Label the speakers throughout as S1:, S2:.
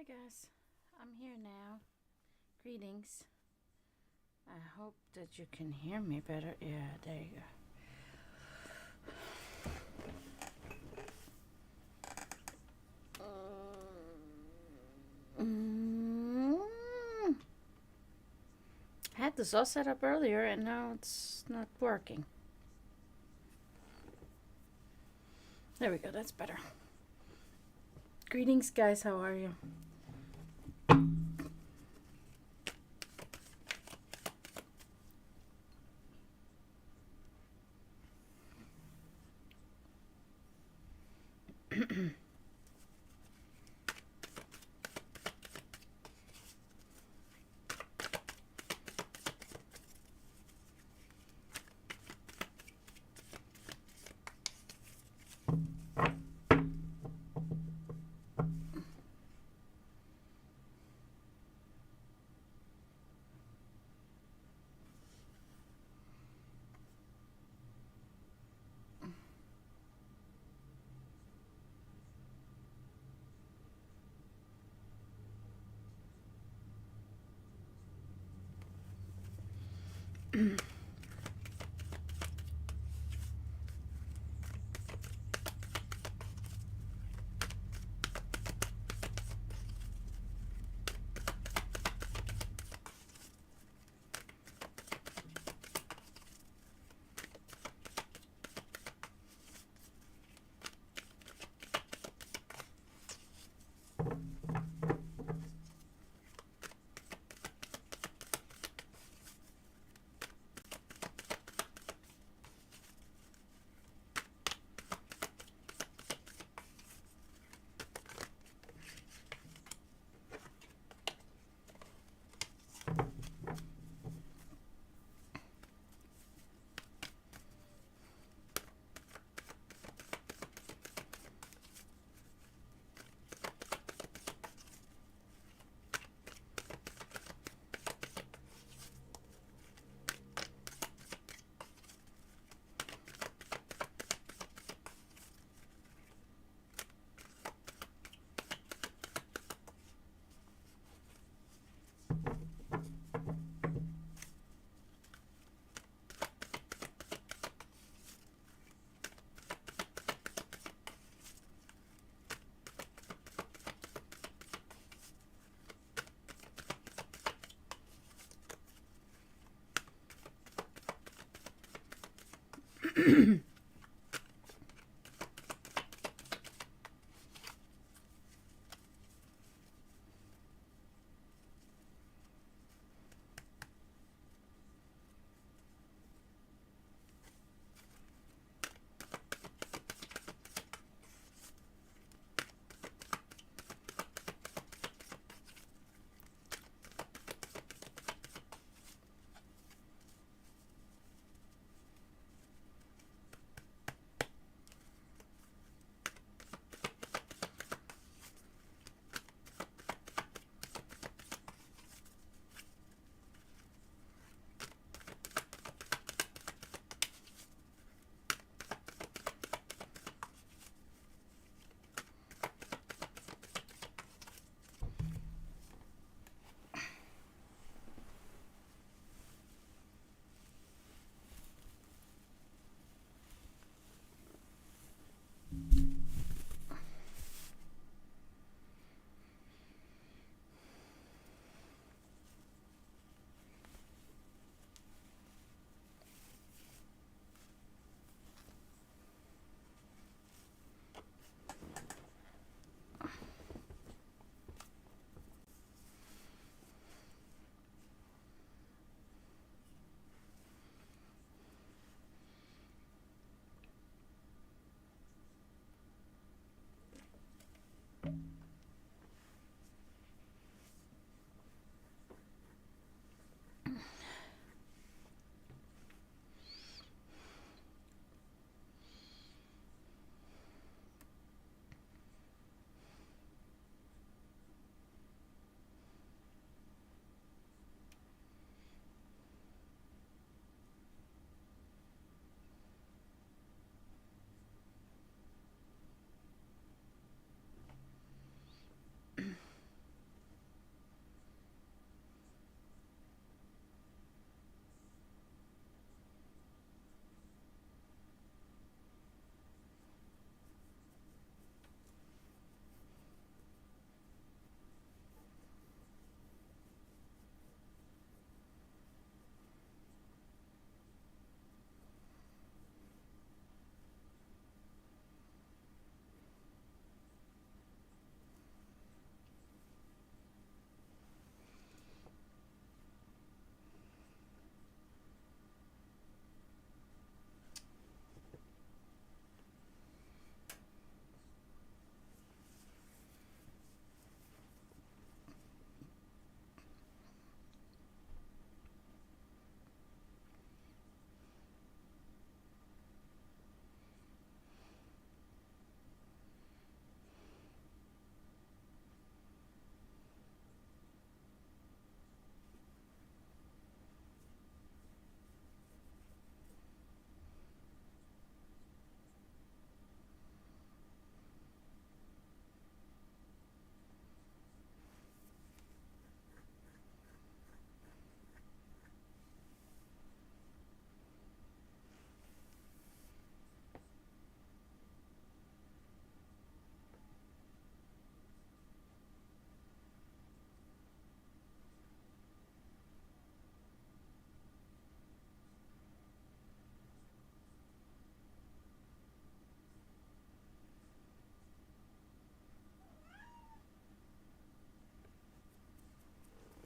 S1: Hi guys, I'm here now. Greetings. I hope that you can hear me better. Yeah, there you go. Had this all set up earlier and now it's not working. There we go, that's better. Greetings guys, how are you?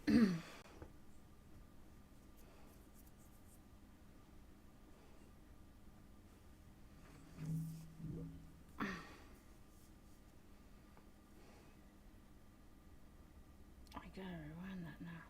S1: I gotta rewind that now.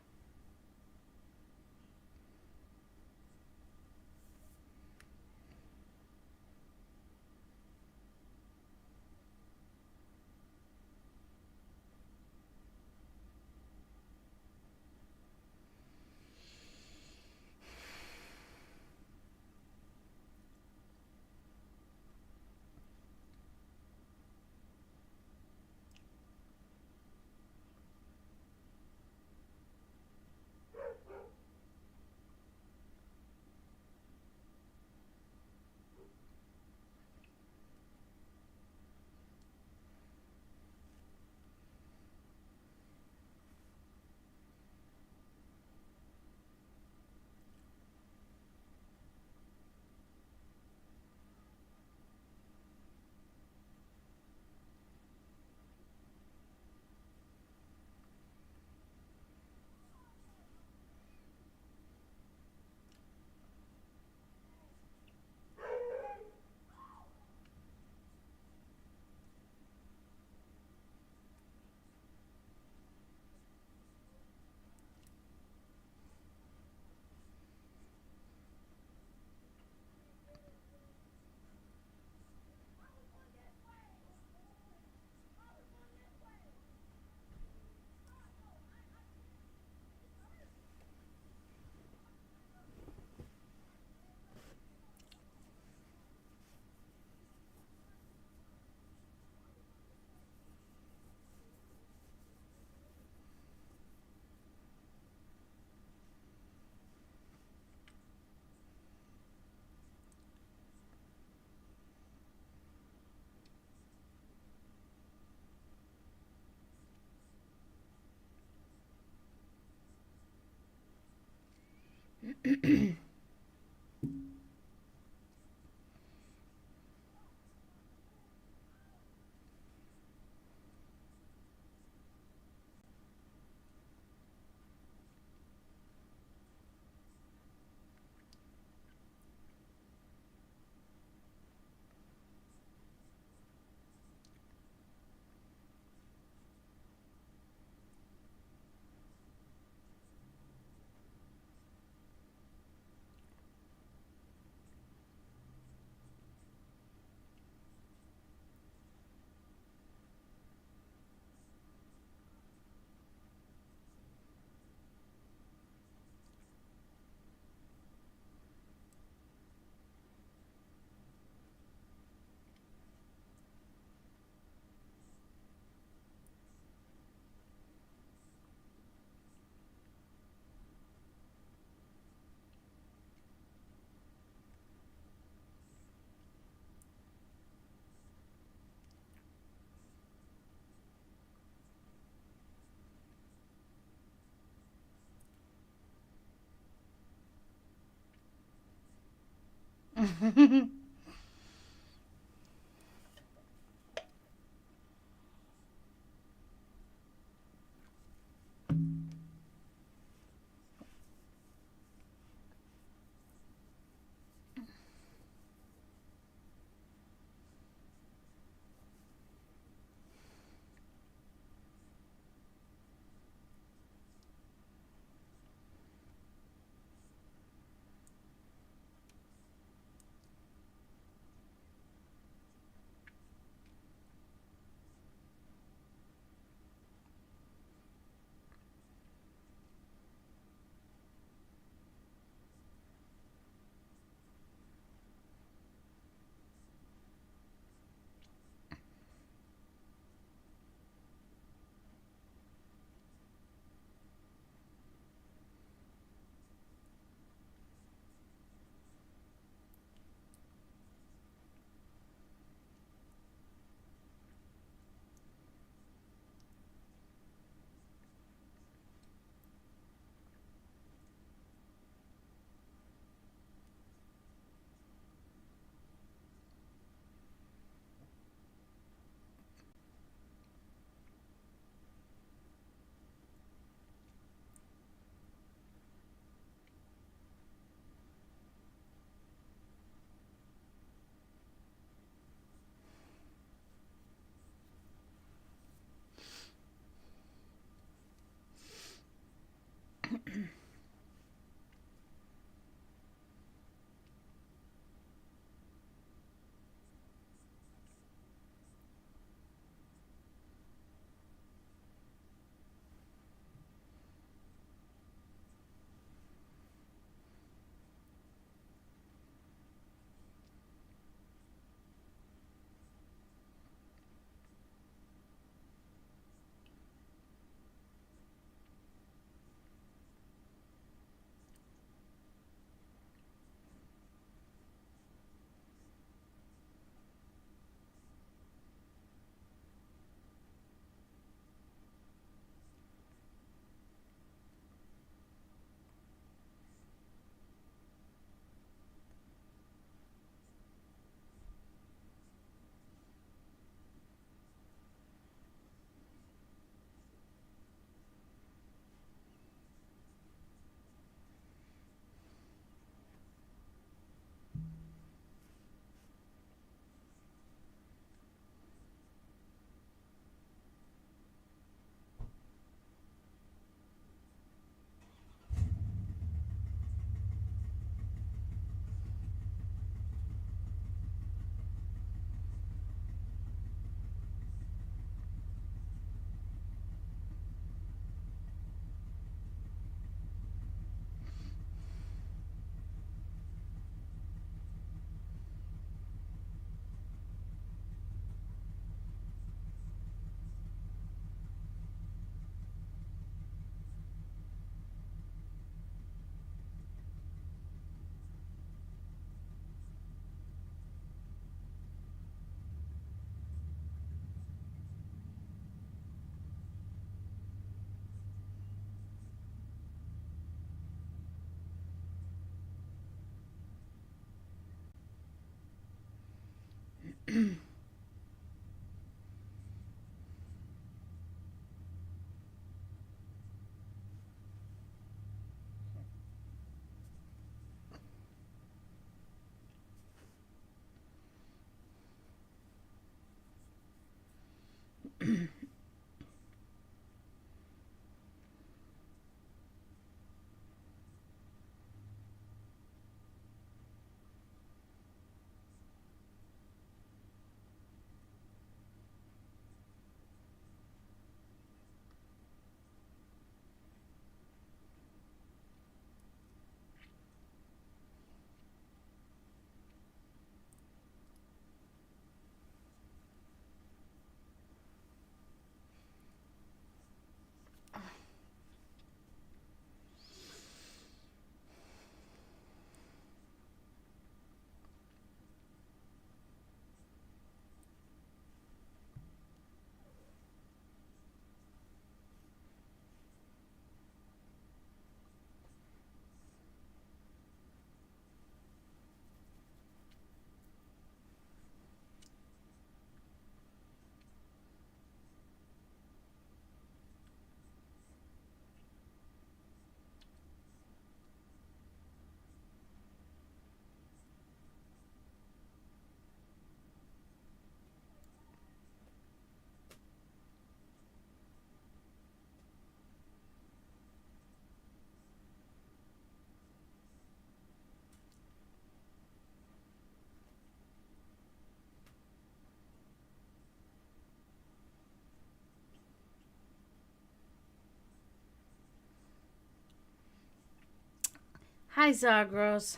S1: Hi, Zagros.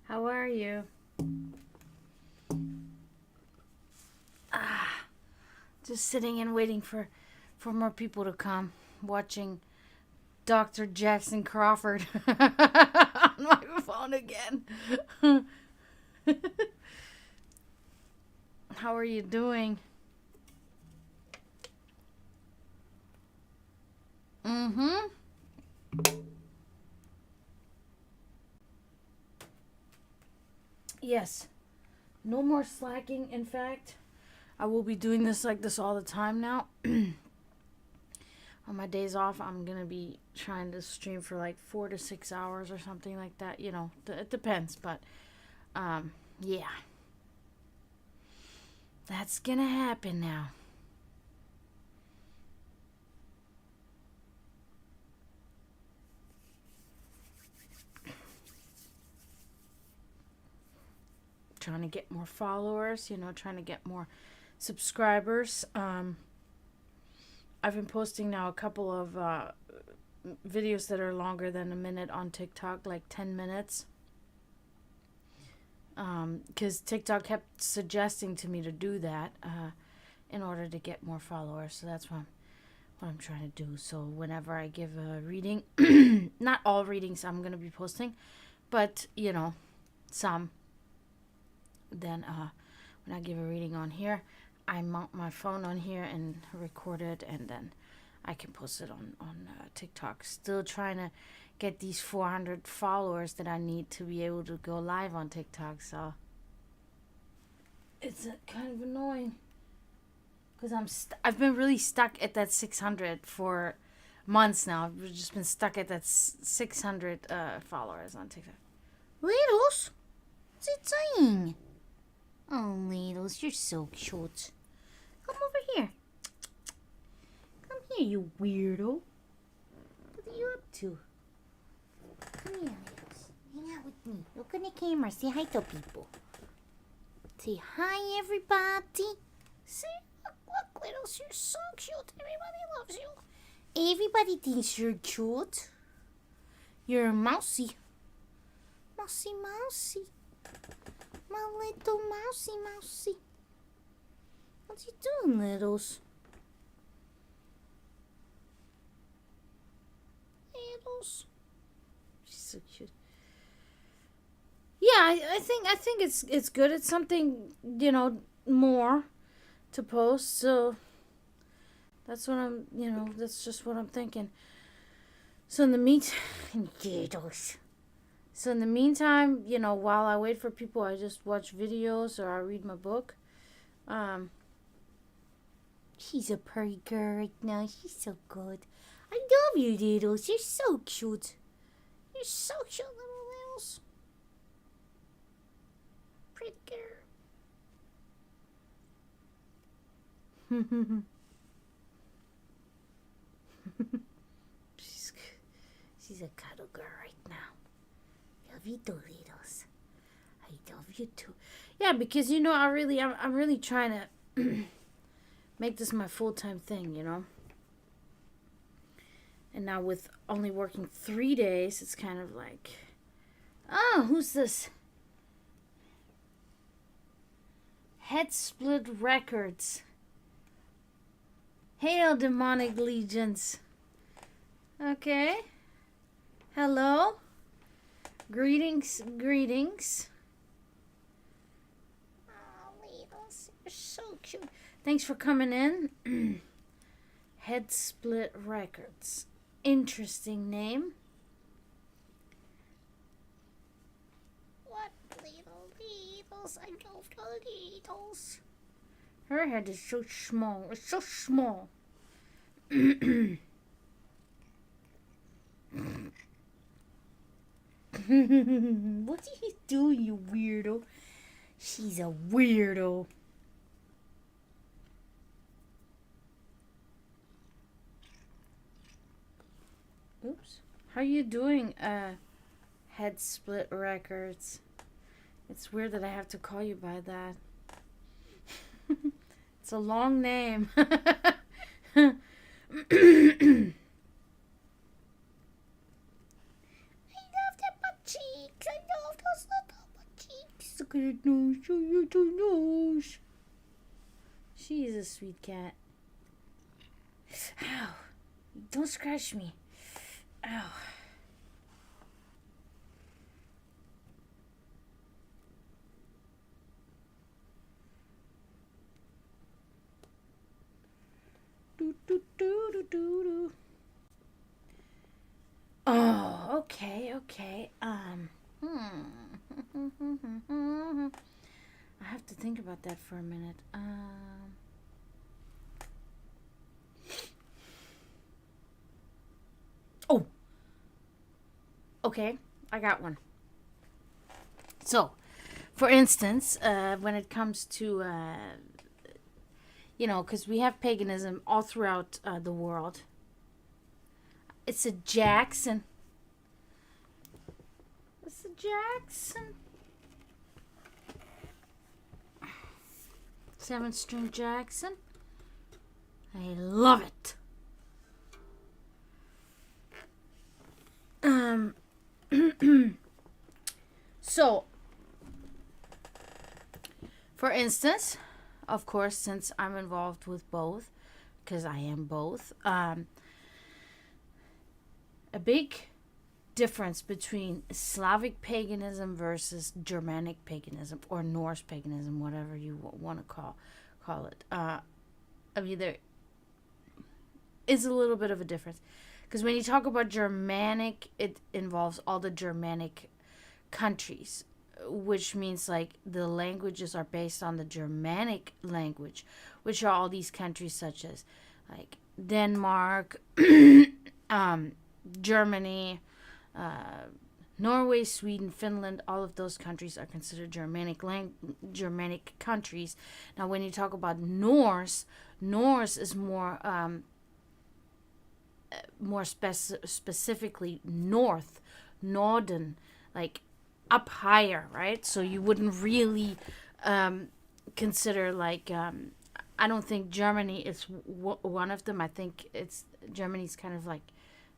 S1: How are you? Just sitting and waiting for more people to come. Watching Dr. Jackson Crawford on my phone again. How are you doing? Mm-hmm. Yes. No more slacking. In fact, I will be doing this like this all the time now. On my days off, I'm going to be trying to stream for like 4 to 6 hours or something like that. You know, it depends. But, yeah. That's going to happen now. Trying to get more followers, you know, trying to get more subscribers. I've been posting now a couple of videos that are longer than a minute on TikTok, like 10 minutes. Because TikTok kept suggesting to me to do that in order to get more followers. So that's what I'm trying to do. So whenever I give a reading, not all readings I'm going to be posting, but, you know, some. Then when I give a reading on here, I mount my phone on here and record it, and then I can post it on TikTok. Still trying to get these 400 followers that I need to be able to go live on TikTok. So it's kind of annoying because I've been really stuck at that 600 for months now. I've just been stuck at that 600 followers on TikTok. Littles, what's it saying? Oh, Littles, you're so cute. Come over here. Come here, you weirdo. What are you up to? Come here, Littles. Hang out with me. Look in the camera. Say hi to people. Say hi, everybody. Say, look, Littles, you're so cute. Everybody loves you. Everybody thinks you're cute. You're a mousy. Mousy. My little mousy. What you doing, Littles? She's so cute. Yeah, I think it's good. It's something, you know, more to post. So that's what that's just what I'm thinking. So in the meantime, Littles. So in the meantime, you know, while I wait for people, I just watch videos or I read my book. She's a pretty girl right now. She's so good. I love you, Littles. You're so cute. You're so cute, little Littles. Pretty girl. She's a cuddle girl right now. Love you too, Littles. I love you too. Yeah, because you know, I'm really trying to make this my full-time thing, you know. And now with only working 3 days, it's kind of like, oh, who's this? Head Split Records. Hail, demonic legions. Okay. Hello. Greetings. Oh, Littles, you're so cute. Thanks for coming in. Head Split Records. Interesting name. What little Littles? I love the Littles. Her head is so small. It's so small. What are you doing, you weirdo? She's a weirdo. Oops. How you doing, Head Split Records? It's weird that I have to call you by that. It's a long name. I love that Look at it nose. Show your nose. She is a sweet cat. Ow. Don't scratch me. Ow. Do, do, do, do, do, do. Oh, okay. I have to think about that for a minute. Oh, okay, I got one. So, for instance, when it comes to, because we have paganism all throughout the world. It's a Jackson. It's a Jackson. 7-string Jackson. I love it. So, for instance, of course, since I'm involved with both, because I am both, a big difference between Slavic paganism versus Germanic paganism or Norse paganism, whatever you want to call it. I mean, there is a little bit of a difference. Because when you talk about Germanic, it involves all the Germanic countries, which means like the languages are based on the Germanic language, which are all these countries such as like Denmark, Germany, Norway, Sweden, Finland. All of those countries are considered Germanic countries. Now, when you talk about Norse is more specifically northern, like up higher, right? So you wouldn't really consider like I don't think Germany is one of them. I think Germany's kind of like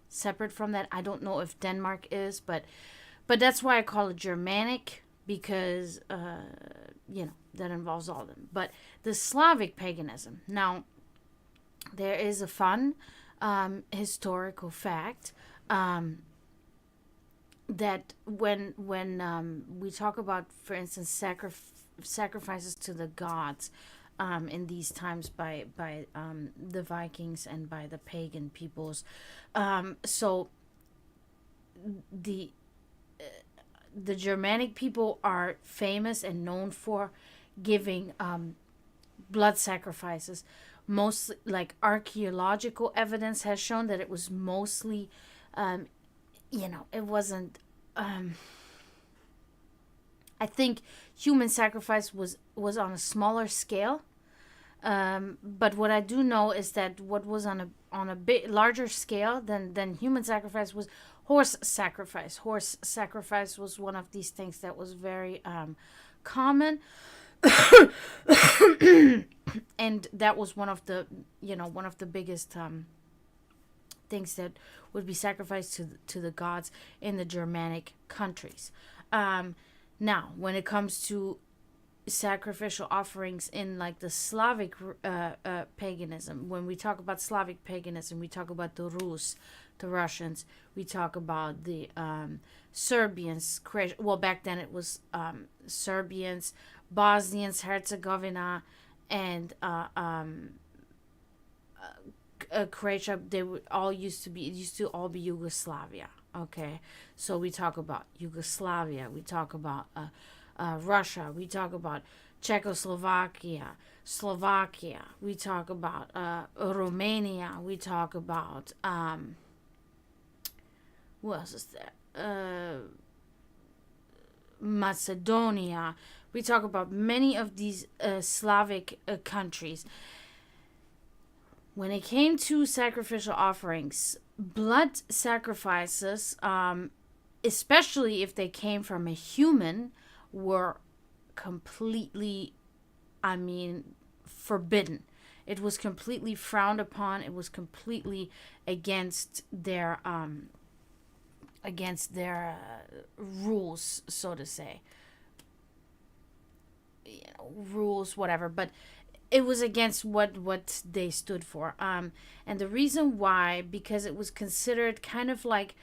S1: separate from that. I don't know if Denmark is, but that's why I call it Germanic, because that involves all of them. But the Slavic paganism, now there is a fun historical fact that when we talk about, for instance, sacrifices to the gods in these times by the Vikings and by the pagan peoples, so the Germanic people are famous and known for giving blood sacrifices. Mostly, like, archaeological evidence has shown that it was mostly, it wasn't. I think human sacrifice was on a smaller scale. But what I do know is that what was on a bit larger scale than human sacrifice was horse sacrifice. Horse sacrifice was one of these things that was very common. And that was one of the biggest things that would be sacrificed to the gods in the Germanic countries. Now, when it comes to sacrificial offerings in like the Slavic paganism, when we talk about Slavic paganism, we talk about the Rus, the Russians. We talk about the Serbians. Well, back then it was Serbians, Bosnians, Herzegovina, and Croatia. They would all used to all be Yugoslavia. Okay, so we talk about Yugoslavia. We talk about Russia. We talk about Czechoslovakia, Slovakia. We talk about Romania. We talk about who else is there? Macedonia. We talk about many of these Slavic countries. When it came to sacrificial offerings, blood sacrifices, especially if they came from a human, were completely, forbidden. It was completely frowned upon. It was completely against their rules, so to say. rules, whatever. But it was against what they stood for. And the reason why, because it was considered kind of like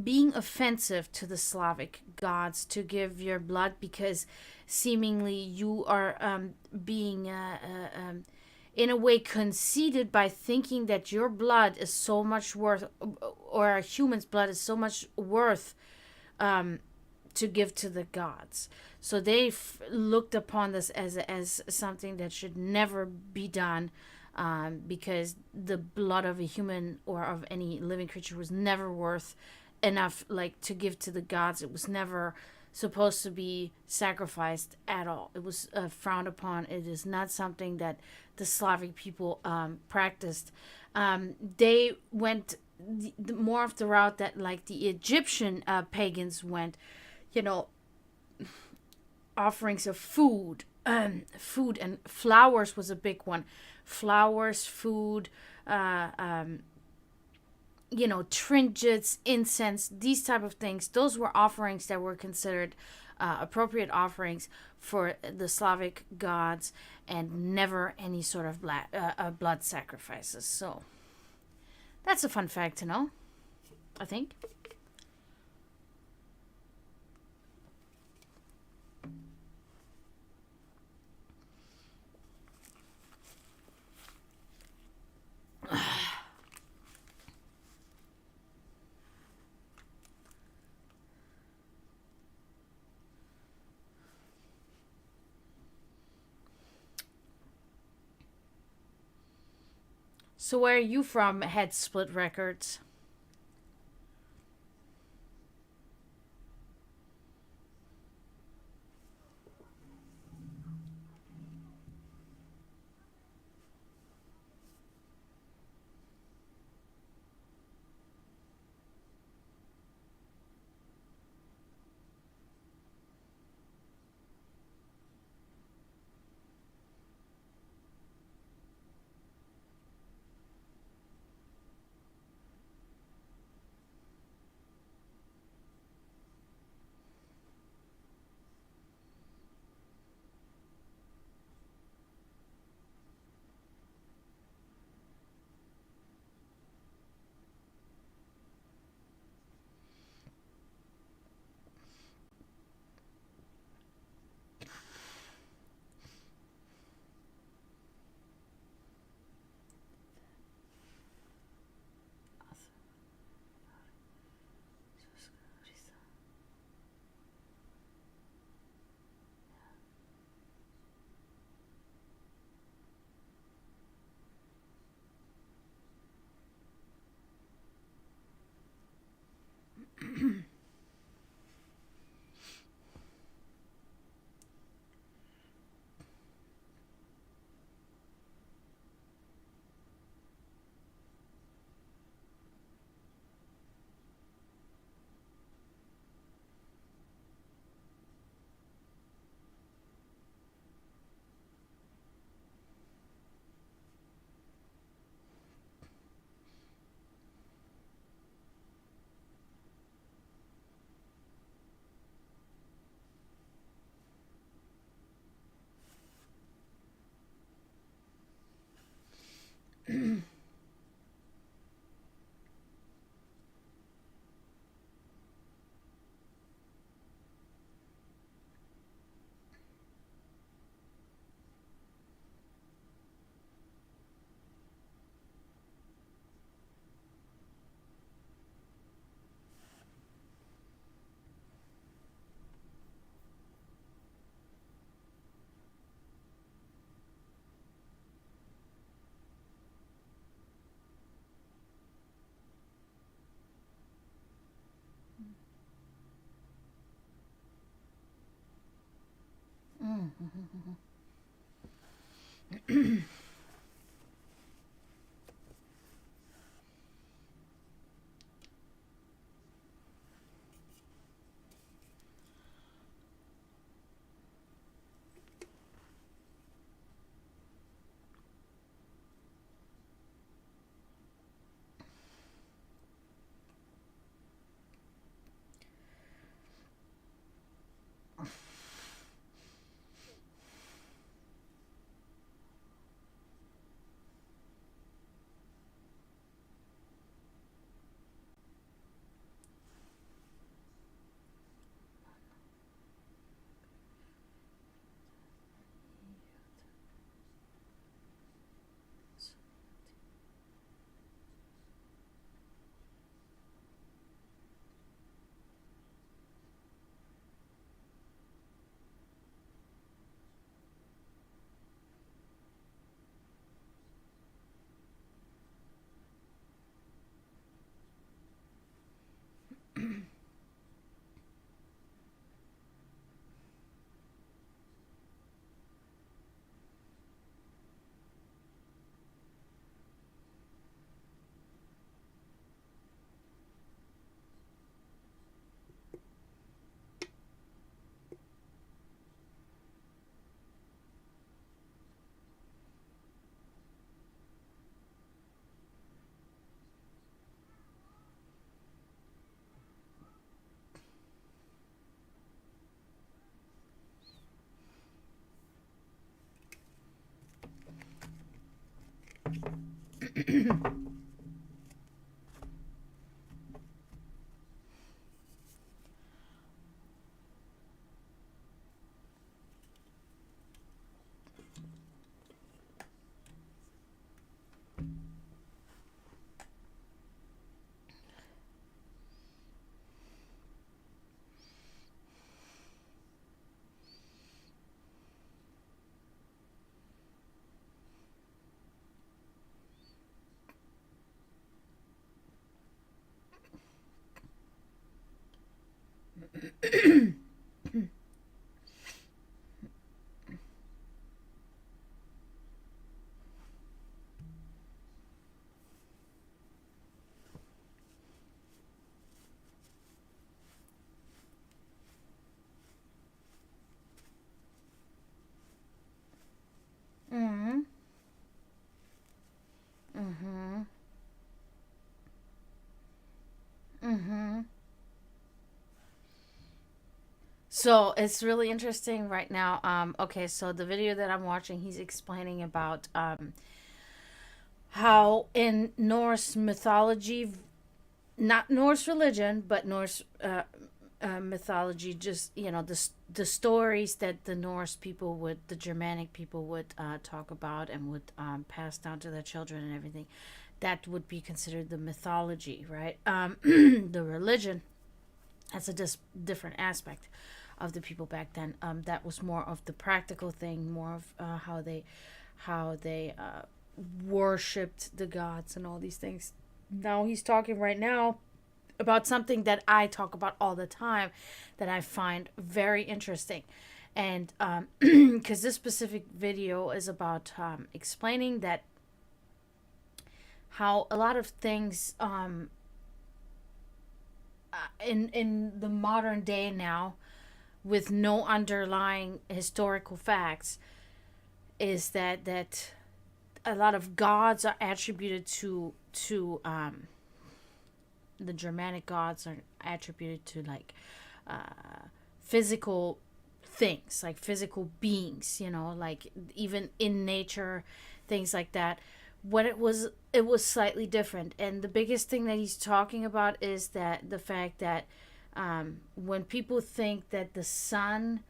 S1: being offensive to the Slavic gods to give your blood, because seemingly you are being in a way conceited by thinking that your blood is so much worth, or a human's blood is so much worth to give to the gods. So they looked upon this as something that should never be done, because the blood of a human or of any living creature was never worth enough, like, to give to the gods. It was never supposed to be sacrificed at all. It was frowned upon. It is not something that the Slavic people practiced. They went more of the route that, like, the Egyptian pagans went, you know, offerings of food. Food and flowers was a big one. Flowers, food, trinkets, incense, these type of things. Those were offerings that were considered appropriate offerings for the Slavic gods, and never any sort of blood sacrifices. So that's a fun fact to know, I think. So where are you from, Head Split Records? Mm-hmm. Mm-hmm. Mm-hmm. So it's really interesting right now. Okay, so the video that I'm watching, he's explaining about how in Norse mythology, not Norse religion, but Norse mythology, just the stories that the Norse people would, the Germanic people would talk about and would pass down to their children and everything. That would be considered the mythology, right? The religion, that's a different aspect of the people back then. That was more of the practical thing, more of how they worshipped the gods and all these things. Now he's talking right now about something that I talk about all the time, that I find very interesting. And because this specific video is about explaining that how a lot of things in the modern day now, with no underlying historical facts, is that a lot of gods are attributed to the Germanic gods are attributed to like physical things, like physical beings, like even in nature, things like that. What it was slightly different, and the biggest thing that he's talking about is that the fact that when people think that the sun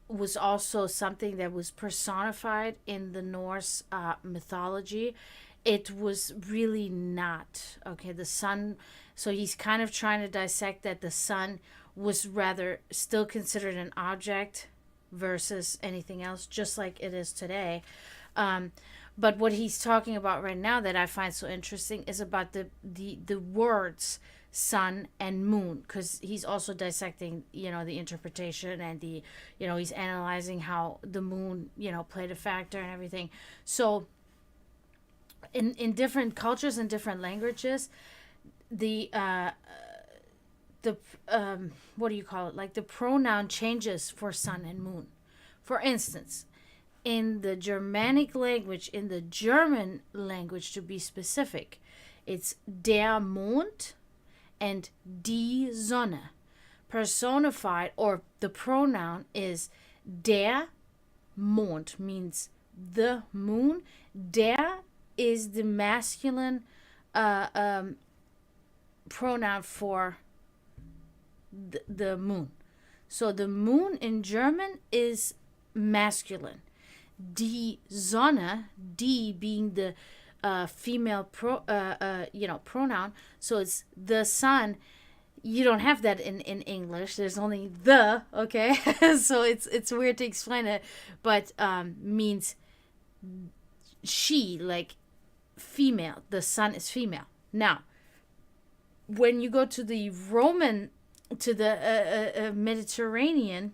S1: was also something that was personified in the Norse mythology, it was really not. Okay, the sun, so he's kind of trying to dissect that the sun was rather still considered an object versus anything else, just like it is today. Um, but what he's talking about right now that I find so interesting is about the words sun and moon, because he's also dissecting the interpretation and the he's analyzing how the moon played a factor and everything. So in different cultures and different languages, the what do you call it, like the pronoun changes for sun and moon. For instance, in the Germanic language, in the German language to be specific, it's der Mond and die Sonne. Personified, or the pronoun is der Mond, means the moon. Der is the masculine pronoun for the moon. So the moon in German is masculine. Die Sonne, die being the female pronoun, so it's the sun. You don't have that in English. There's only the, okay? So it's weird to explain it, but means she, like female. The sun is female. Now, when you go to the Mediterranean,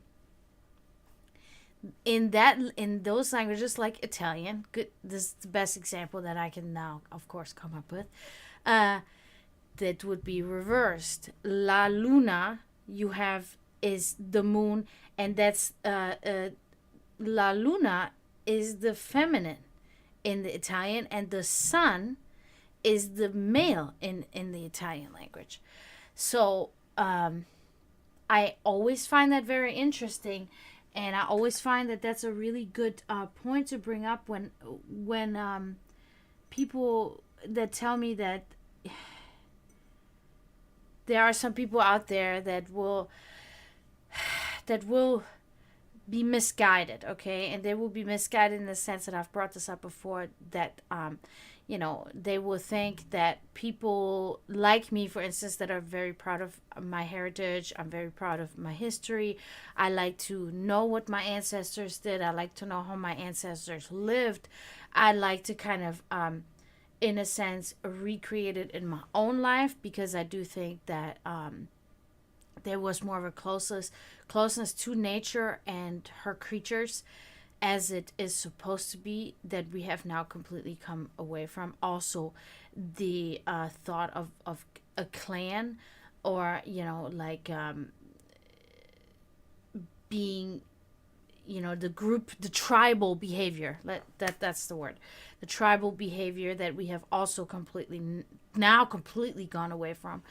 S1: in those languages like Italian, good, this is the best example that I can now of course come up with, that would be reversed. La luna, you have, is the moon, and that's la luna is the feminine in the Italian, and the sun is the male in the Italian language. So I always find that very interesting, and I always find that that's a really good point to bring up when people that tell me that there are some people out there that will be misguided, okay? And they will be misguided in the sense that I've brought this up before, that they will think that people like me, for instance, that are very proud of my heritage. I'm very proud of my history. I like to know what my ancestors did. I like to know how my ancestors lived. I like to kind of in a sense recreate it in my own life, because I do think that there was more of a closeness to nature and her creatures, as it is supposed to be, that we have now completely come away from. Also, the thought of a clan, or being, the group, the tribal behavior. That's the word, the tribal behavior that we have also completely gone away from.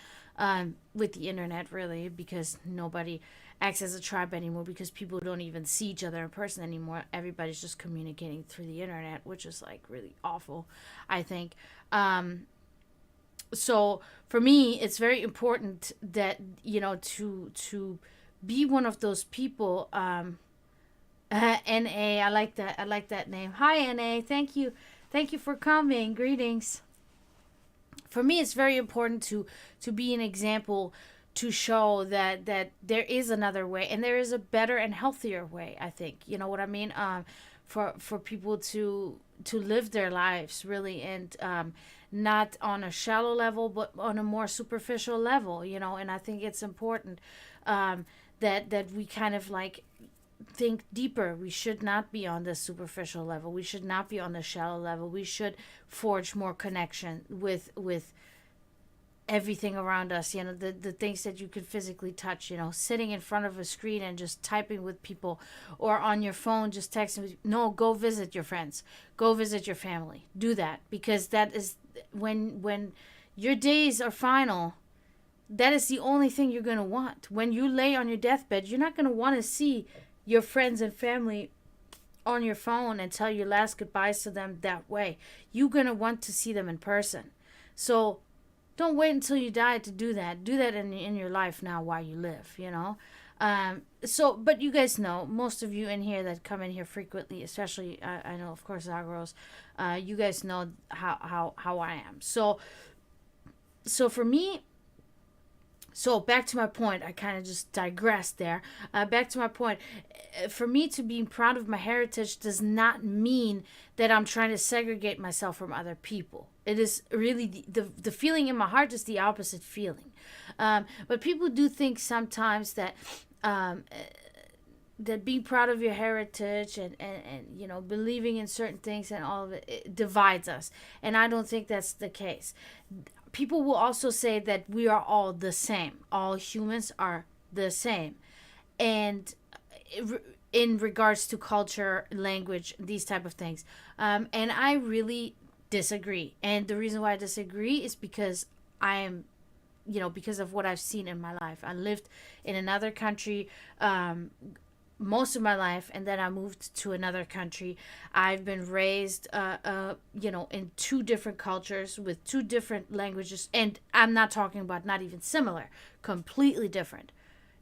S1: With the internet, really, because nobody acts as a tribe anymore, because people don't even see each other in person anymore. Everybody's just communicating through the internet, which is like really awful, I think. So for me, it's very important that to be one of those people. NA, I like that name. Hi, NA. Thank you for coming. Greetings. For me, it's very important to be an example, to show that there is another way, and there is a better and healthier way, I think. You know what I mean? For people to live their lives, really, and not on a shallow level, but on a more superficial level, and I think it's important that we kind of like think deeper. We should not be on the superficial level. We should not be on the shallow level. We should forge more connection with everything around us, the things that you could physically touch, sitting in front of a screen and just typing with people, or on your phone just texting with. No, go visit your friends, go visit your family, do that, because that is when your days are final. That is the only thing you're going to want. When you lay on your deathbed, you're not going to want to see your friends and family on your phone and tell your last goodbyes to them that way. You're going to want to see them in person. So don't wait until you die to do that. Do that in your life now while you live, but you guys know, most of you in here that come in here frequently, especially, I know, of course, Zagros, you guys know how I am. So for me, so back to my point, I kind of just digressed there. Back to my point. For me, to be proud of my heritage does not mean that I'm trying to segregate myself from other people. It is really the feeling in my heart is the opposite feeling. But people do think sometimes that that being proud of your heritage and believing in certain things and all of it divides us. And I don't think that's the case. People will also say that we are all the same. All humans are the same. And in regards to culture, language, these type of things. And I really disagree. And the reason why I disagree is because I am, because of what I've seen in my life. I lived in another country most of my life, and then I moved to another country. I've been raised in two different cultures with two different languages, and I'm not talking about not even similar, completely different.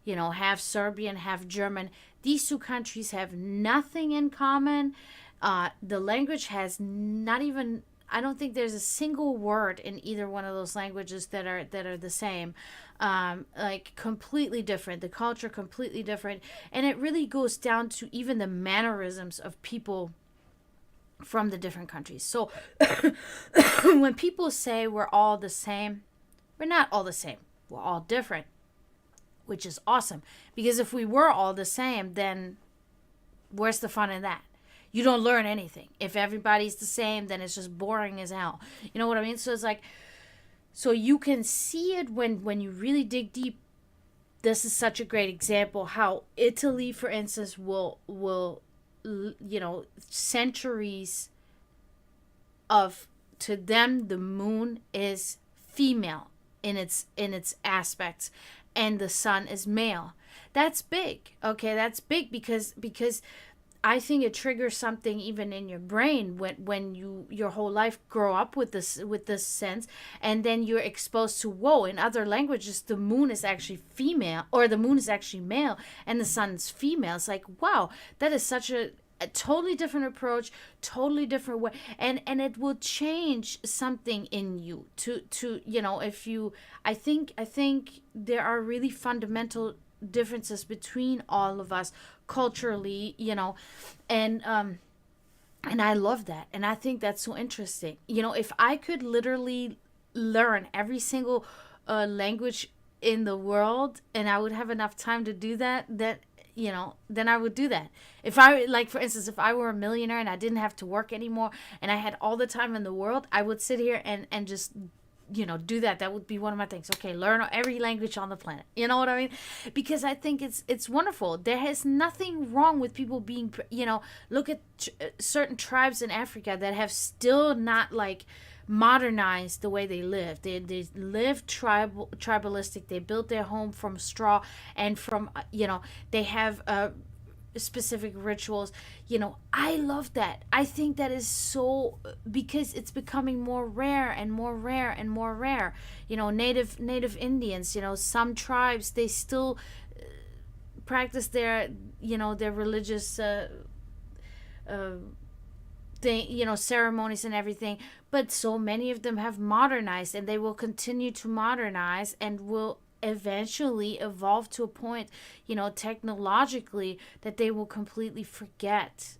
S1: Half Serbian, half German. These two countries have nothing in common. The language has not even, I don't think there's a single word in either one of those languages that are the same. Like completely different. The culture completely different. And it really goes down to even the mannerisms of people from the different countries. So when people say we're all the same, we're not all the same. We're all different, which is awesome. Because if we were all the same, then where's the fun in that? You don't learn anything. If everybody's the same, then it's just boring as hell. You know what I mean? So it's like, so you can see it when you really dig deep. This is such a great example how Italy, for instance, will centuries of, to them, the moon is female in its aspects, and the sun is male. That's big. Okay, that's big because I think it triggers something even in your brain when you your whole life grow up with this sense, and then you're exposed to, whoa, in other languages the moon is actually female, or the moon is actually male and the sun's female. It's like, wow, that is such a totally different approach, totally different way, and it will change something in you to if you, I think there are really fundamental differences between all of us culturally, and I love that, and I think that's so interesting. If I could literally learn every single language in the world, and I would have enough time to do that, then I would do that. If I, like, for instance, if I were a millionaire and I didn't have to work anymore and I had all the time in the world, I would sit here and just do that. That would be one of my things. Okay, learn every language on the planet. You know what I mean? Because I think it's wonderful. There is nothing wrong with people being, look at certain tribes in Africa that have still not, like, modernized the way they live. They live tribalistic. They built their home from straw, and from they have specific rituals. I love that. I think that is so, because it's becoming more rare and more rare and more rare. Native Indians, some tribes, they still practice their religious thing, ceremonies and everything, but so many of them have modernized, and they will continue to modernize, and will eventually evolve to a point, technologically, that they will completely forget,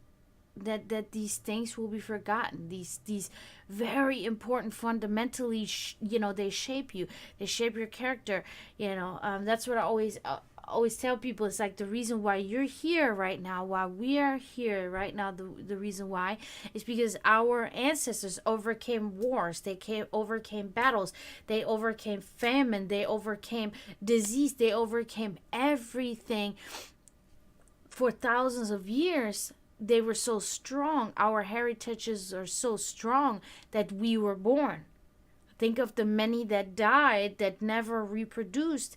S1: that these things will be forgotten. These very important, fundamentally, they shape you, they shape your character. That's what I always tell people. It's like, the reason why you're here right now, why we are here right now, the reason why is because our ancestors overcame wars, they overcame battles, they overcame famine, they overcame disease, they overcame everything for thousands of years. They were so strong. Our heritages are so strong that we were born. Think of the many that died, that never reproduced.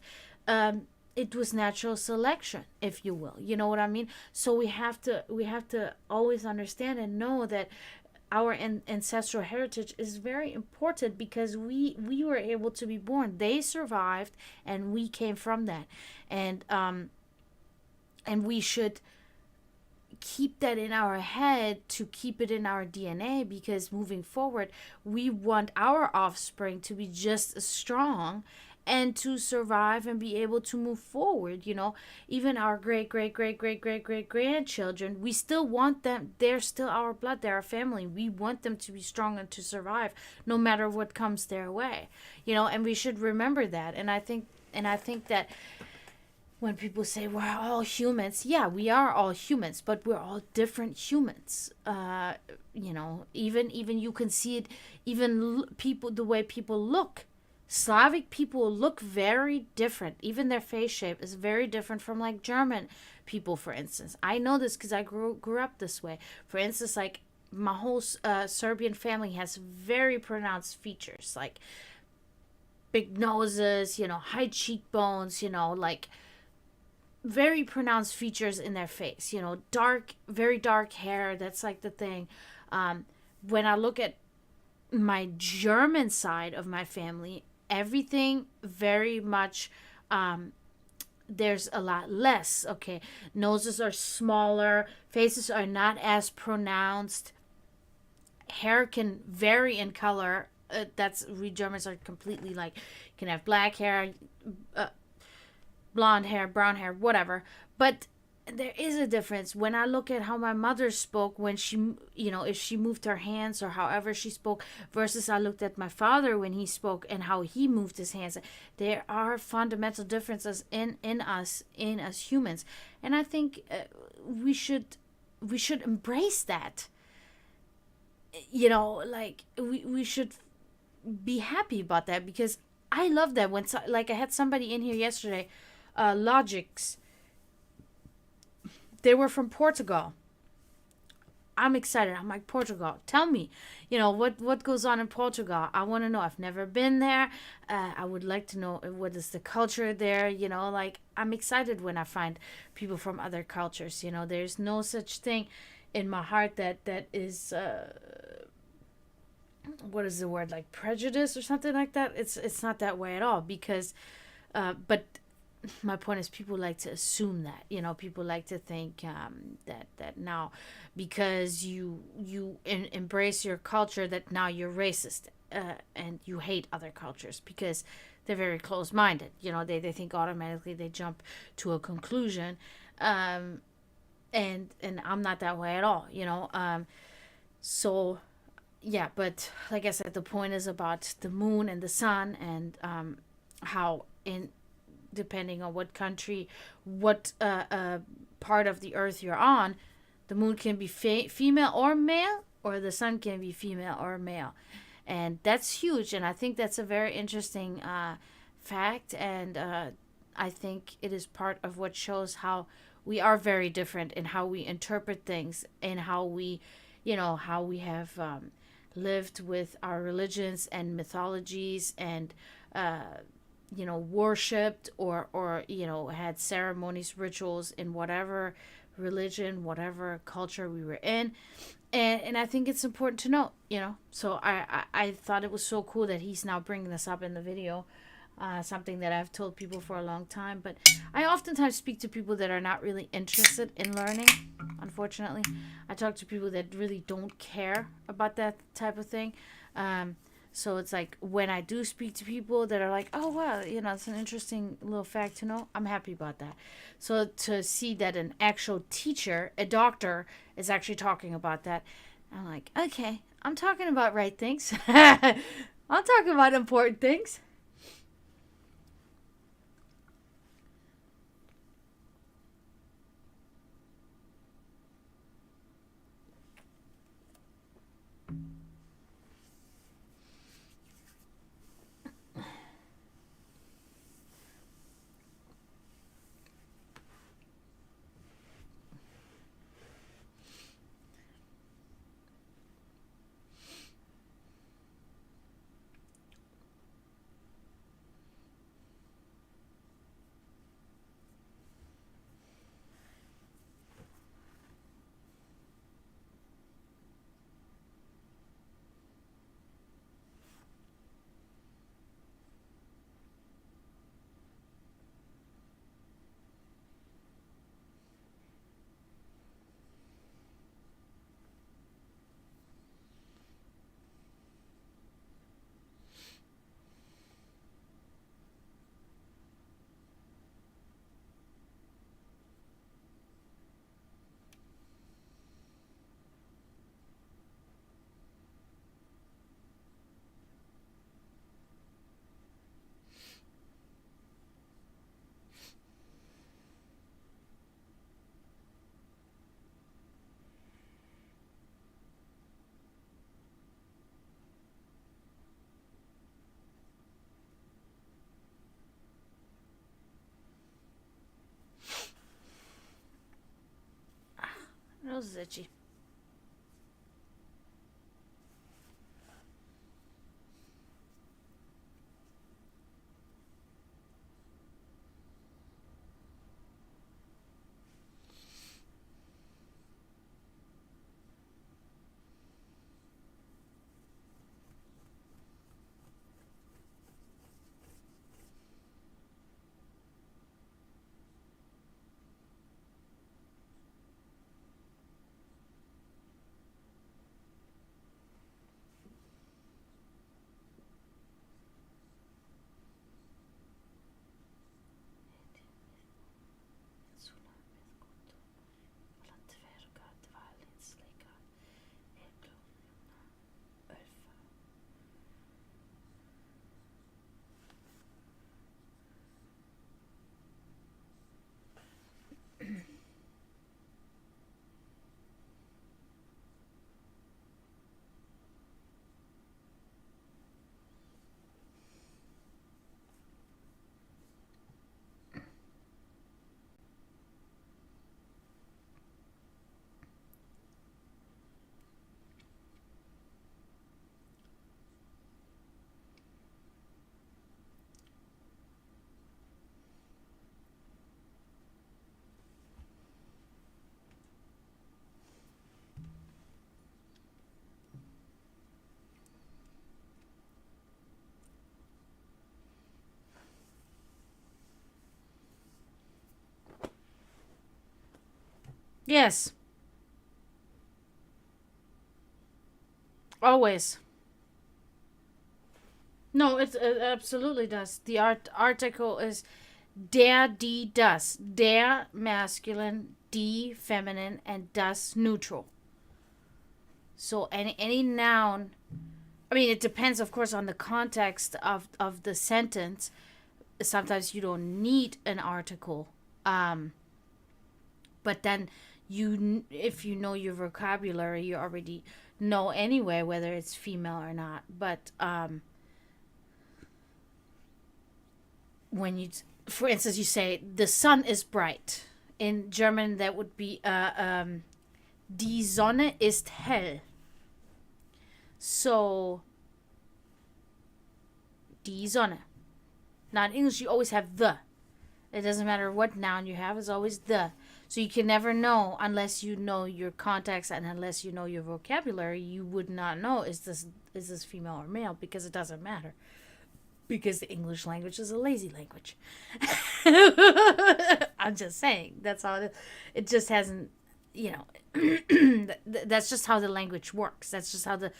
S1: It was natural selection, if you will. You know what I mean? So we have to always understand and know that our ancestral heritage is very important, because we were able to be born. They survived, and we came from that, and we should keep that in our head, to keep it in our DNA, because moving forward, we want our offspring to be just as strong and to survive and be able to move forward. Even our great grandchildren, we still want them. They're still our blood, they're our family. We want them to be strong and to survive no matter what comes their way. And we should remember that. And I think that when people say we're all humans, yeah, we are all humans, but we're all different humans. Even you can see it, even people, the way people look. Slavic people look very different. Even their face shape is very different from, like, German people, for instance. I know this because I grew up this way. For instance, like, my whole Serbian family has very pronounced features, like big noses, high cheekbones, like very pronounced features in their face. Very dark hair. That's like the thing. When I look at my German side of my family, everything very much, there's a lot less. Okay, noses are smaller, faces are not as pronounced, hair can vary in color. We Germans are completely, like, can have black hair, blonde hair, brown hair, whatever. But there is a difference. When I look at how my mother spoke, when she, if she moved her hands or however she spoke, versus I looked at my father when he spoke and how he moved his hands, there are fundamental differences in us humans. And I think we should embrace that. Like, we should be happy about that, because I love that. When, like, I had somebody in here yesterday, Logics. They were from Portugal. I'm excited. I'm like, Portugal, tell me, what goes on in Portugal. I want to know. I've never been there. I would like to know what is the culture there. Like, I'm excited when I find people from other cultures. There's no such thing in my heart that is what is the word, like prejudice or something like that. It's not that way at all, because but my point is, people like to assume that, people like to think that now, because you embrace your culture, that now you're racist, and you hate other cultures, because they're very close-minded. They think automatically, they jump to a conclusion, and I'm not that way at all. So yeah, but like I said, the point is about the moon and the sun, and how, in depending on what country, what part of the earth you're on, the moon can be female or male, or the sun can be female or male. And that's huge. And I think that's a very interesting fact. And I think it is part of what shows how we are very different in how we interpret things, and how we have lived with our religions and mythologies, and worshipped, or had ceremonies, rituals in whatever religion, whatever culture we were in. And I think it's important to note. So I thought it was so cool that he's now bringing this up in the video. Something that I've told people for a long time, but I oftentimes speak to people that are not really interested in learning. Unfortunately, I talk to people that really don't care about that type of thing. So it's like, when I do speak to people that are like, oh wow, it's an interesting little fact to know, I'm happy about that. So to see that an actual teacher, a doctor, is actually talking about that, I'm like, okay, I'm talking about right things. I'm talking about important things. Nose is itchy. Yes. Always. No, it absolutely does. The article is der, die, das. Der masculine, die feminine, and das neutral. So any noun, I mean, it depends, of course, on the context of the sentence. Sometimes you don't need an article, but then if you know your vocabulary, you already know anyway whether it's female or not. But when you, for instance, you say the sun is bright. In German, that would be die Sonne ist hell. So die Sonne. Now in English, you always have the. It doesn't matter what noun you have; it's always the. So you can never know unless you know your context and unless you know your vocabulary. You would not know is this female or male, because it doesn't matter. Because the English language is a lazy language. I'm just saying. That's how it just hasn't, that's just how the language works. That's just how the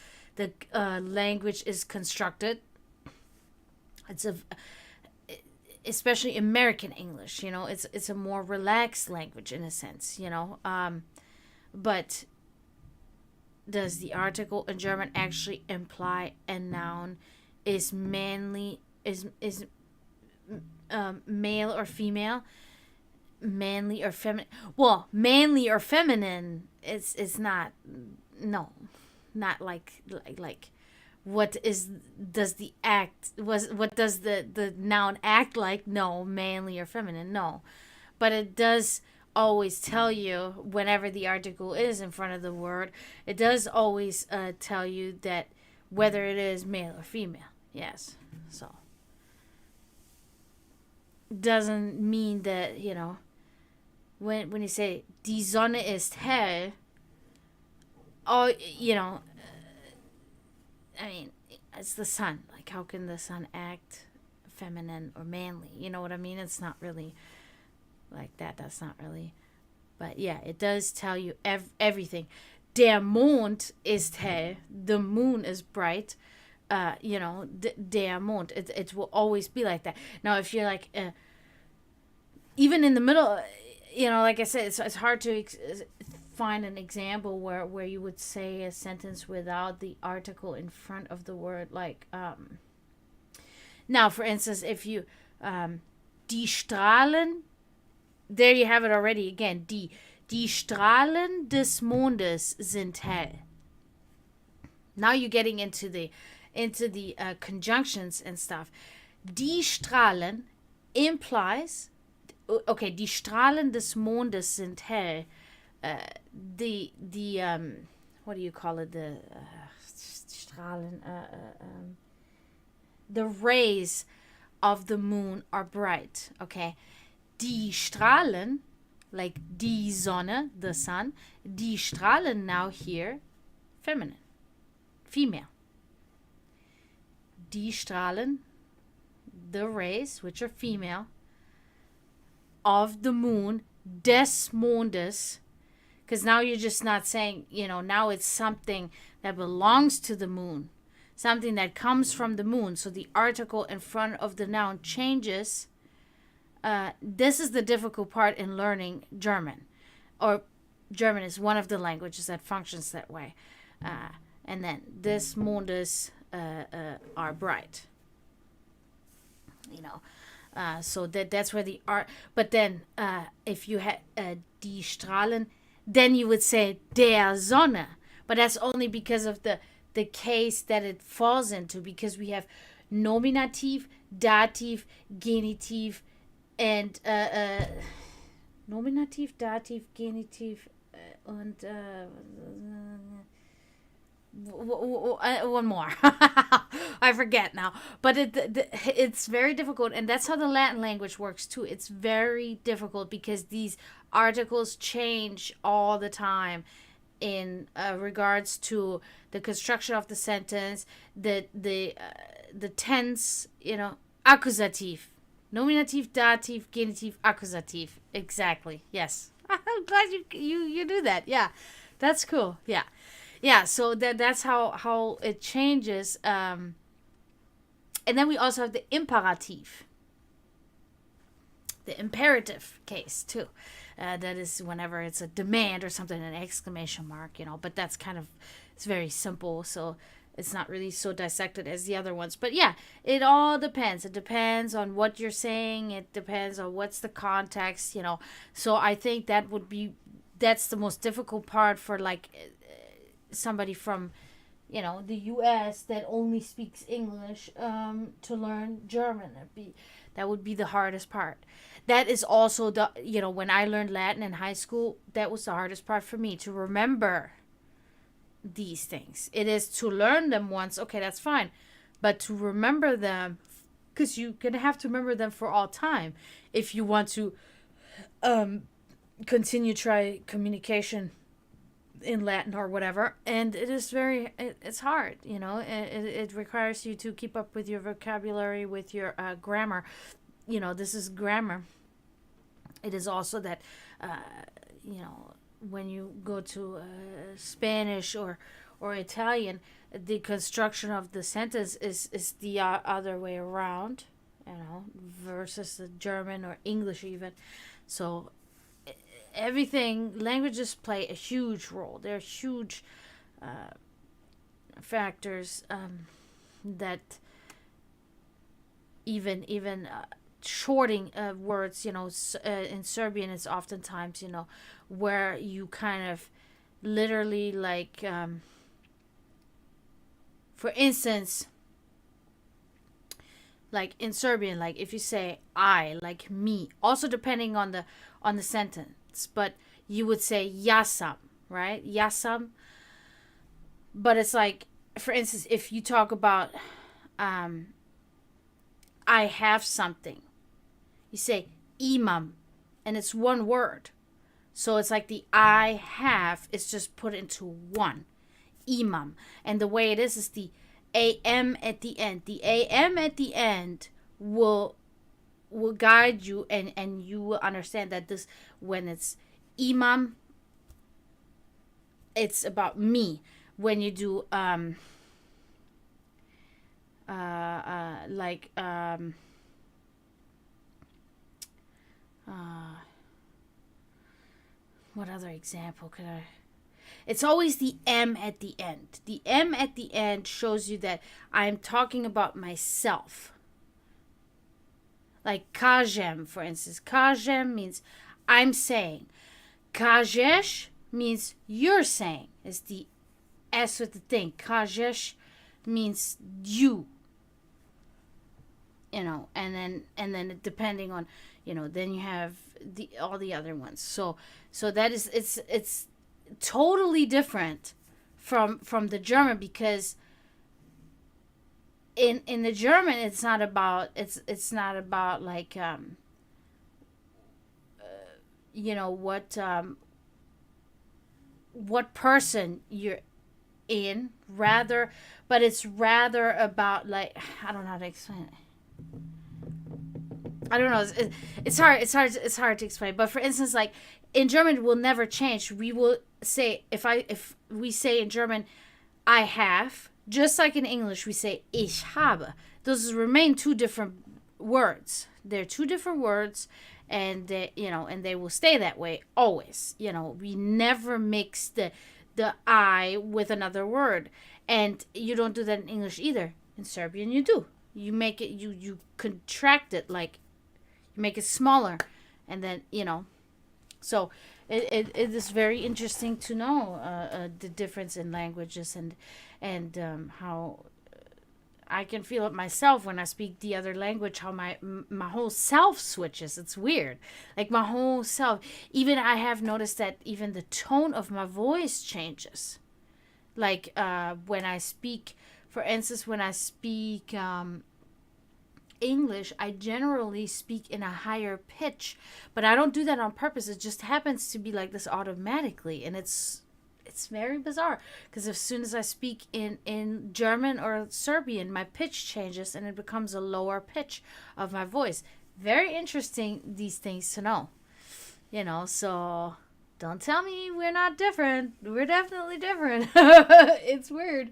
S1: language is constructed. It's especially American English, it's a more relaxed language in a sense, but does the article in German actually imply a noun is manly, is male or female, manly or feminine? Well, manly or feminine is not, no, not like what does the noun act like? No. Manly or feminine? No. But it does always tell you, whenever the article is in front of the word, it does always tell you that whether it is male or female. Yes. So doesn't mean that, when you say die Sonne ist hell, oh, I mean, it's the sun. Like, how can the sun act feminine or manly? You know what I mean? It's not really like that. That's not really. But yeah, it does tell you everything. Der Mond ist hell. The moon is bright. Der Mond. It will always be like that. Now, if you're like, even in the middle, like I said, it's hard to find an example where you would say a sentence without the article in front of the word. Like, now, for instance, if you, die Strahlen, there you have it already again. Die Strahlen des Mondes sind hell. Now you're getting into the conjunctions and stuff. Die Strahlen implies, okay, die Strahlen des Mondes sind hell. The what do you call it? The Strahlen, the rays of the moon are bright. Okay, die Strahlen, like die Sonne, the sun. Die Strahlen now here, feminine, female. Die Strahlen, the rays, which are female, of the moon, des Mondes. Because now you're just not saying, now it's something that belongs to the moon, something that comes from the moon. So the article in front of the noun changes. This is the difficult part in learning German. Or German is one of the languages that functions that way. And then des Mondes are bright. So that's where the art. But then if you had die Strahlen, then you would say der Sonne. But that's only because of the case that it falls into, because we have Nominativ, Dativ, Genitiv, and Nominativ, Dativ, Genitiv, and one more. I forget now. But it's very difficult, and that's how the Latin language works too. It's very difficult because these articles change all the time in regards to the construction of the sentence, the tense, accusative, nominative, dative, genitive, accusative. Exactly. Yes. I'm glad you do that. Yeah, that's cool. Yeah, yeah. So that's how it changes. And then we also have the imperative, the imperative case too. That is whenever it's a demand or something, an exclamation mark, But that's kind of, it's very simple, so it's not really so dissected as the other ones. But yeah, it all depends. It depends on what you're saying. It depends on what's the context, So I think that's the most difficult part for like somebody from the U.S. that only speaks English to learn German. That would be the hardest part. That is also when I learned Latin in high school, that was the hardest part for me, to remember these things. It is to learn them once, okay, that's fine, but to remember them, because you're gonna have to remember them for all time if you want to continue try communication in Latin or whatever. And it's hard, it requires you to keep up with your vocabulary, with your grammar. This is grammar. It is also that when you go to Spanish or Italian, the construction of the sentence is the other way around, versus the German or English even. So languages play a huge role. They're huge factors that even shorting words, in Serbian, it's oftentimes, where you kind of literally like, for instance, like in Serbian, like if you say I, like me, also depending on the sentence, but you would say jasam, right? Jasam. But it's like, for instance, if you talk about I have something, you say imam, and it's one word. So it's like the I have is just put into one, imam. And the way it is the am at the end. The am at the end will guide you, and you will understand that this, when it's imam, it's about me. When you do what other example could I? It's always the M at the end. The M at the end shows you that I'm talking about myself. Like kažem, for instance. Kažem means I'm saying. Kažeš means you're saying. It's the S with the thing. Kažeš means you. And then depending on, then you have all the other ones. So that is, it's totally different from the German, because in the German it's not about like what person you're in, rather, but it's rather about, like, I don't know how to explain it. I don't know. It's hard to explain. But for instance, like in German, we'll never change. We will say, if we say in German, I have, just like in English, we say ich habe. Those remain two different words. They're two different words, and they will stay that way always. We never mix the I with another word, and you don't do that in English either. In Serbian, you do. You make it, you contract it, like you make it smaller, and then so it is very interesting to know the difference in languages, and how I can feel it myself when I speak the other language, how my whole self switches. It's weird, like my whole self. Even I have noticed that even the tone of my voice changes, like when I speak. For instance, when I speak English, I generally speak in a higher pitch, but I don't do that on purpose. It just happens to be like this automatically, and it's very bizarre, because as soon as I speak in German or Serbian, my pitch changes and it becomes a lower pitch of my voice. Very interesting, these things to know, so Don't tell me we're not different. We're definitely different. It's weird.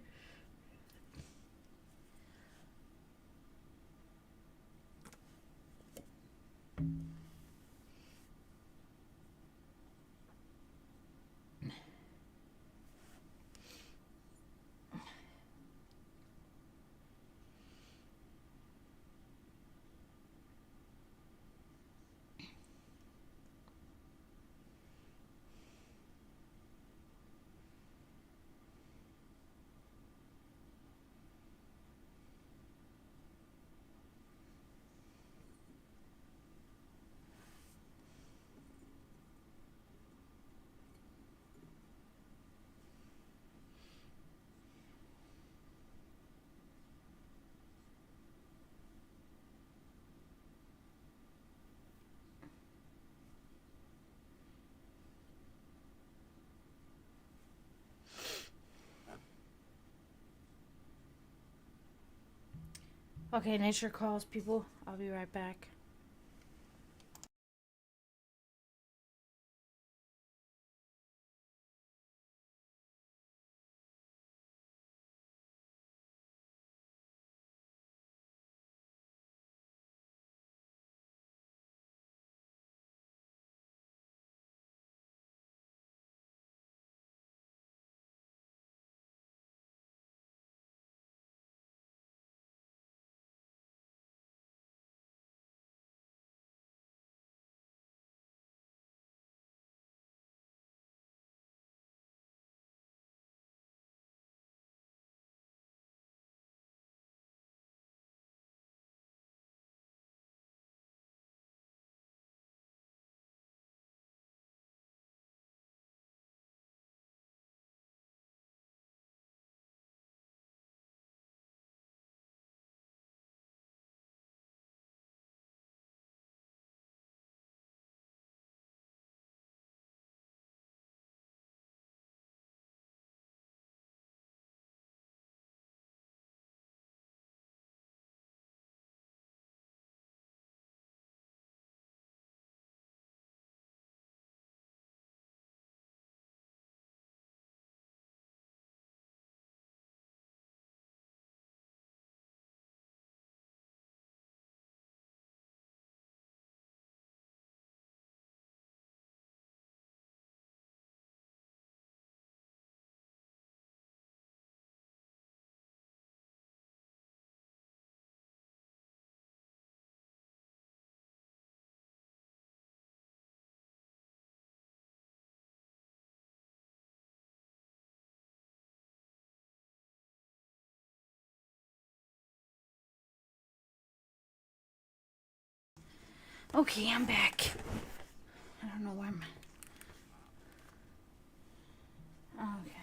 S1: Okay, nature calls, people. I'll be right back. Okay, I'm back. I don't know where I'm. Oh, okay.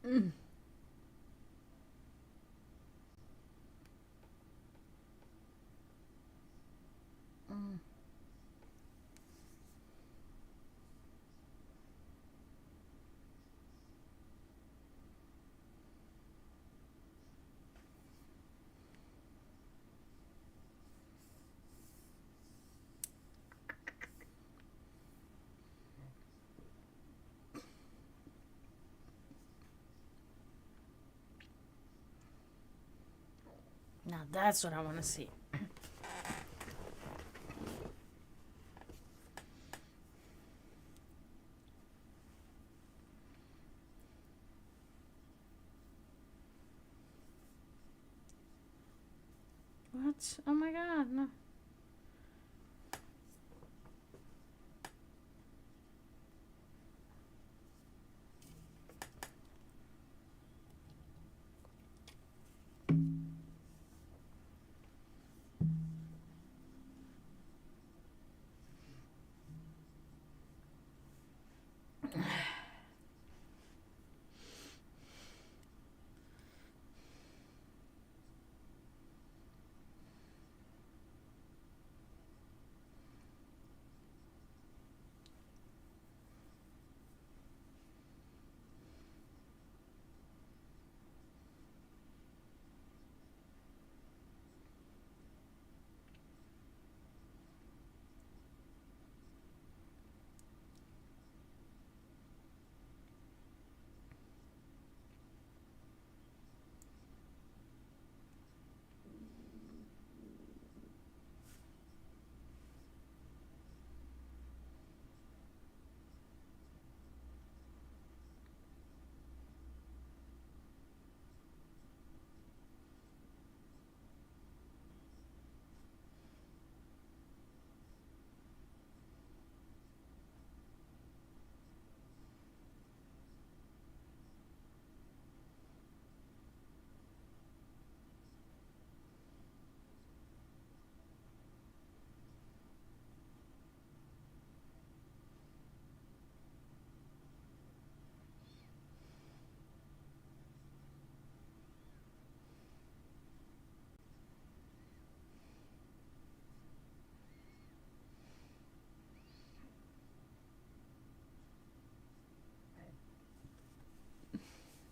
S1: Mm. Mm. Now that's what I want to see. What? Oh my god, no.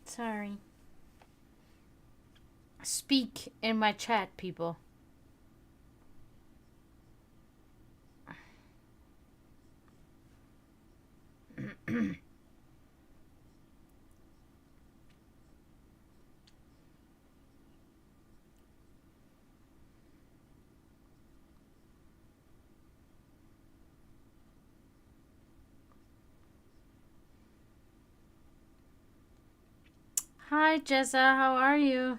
S1: Sorry. Speak in my chat, people. Hi, Jessa. How are you?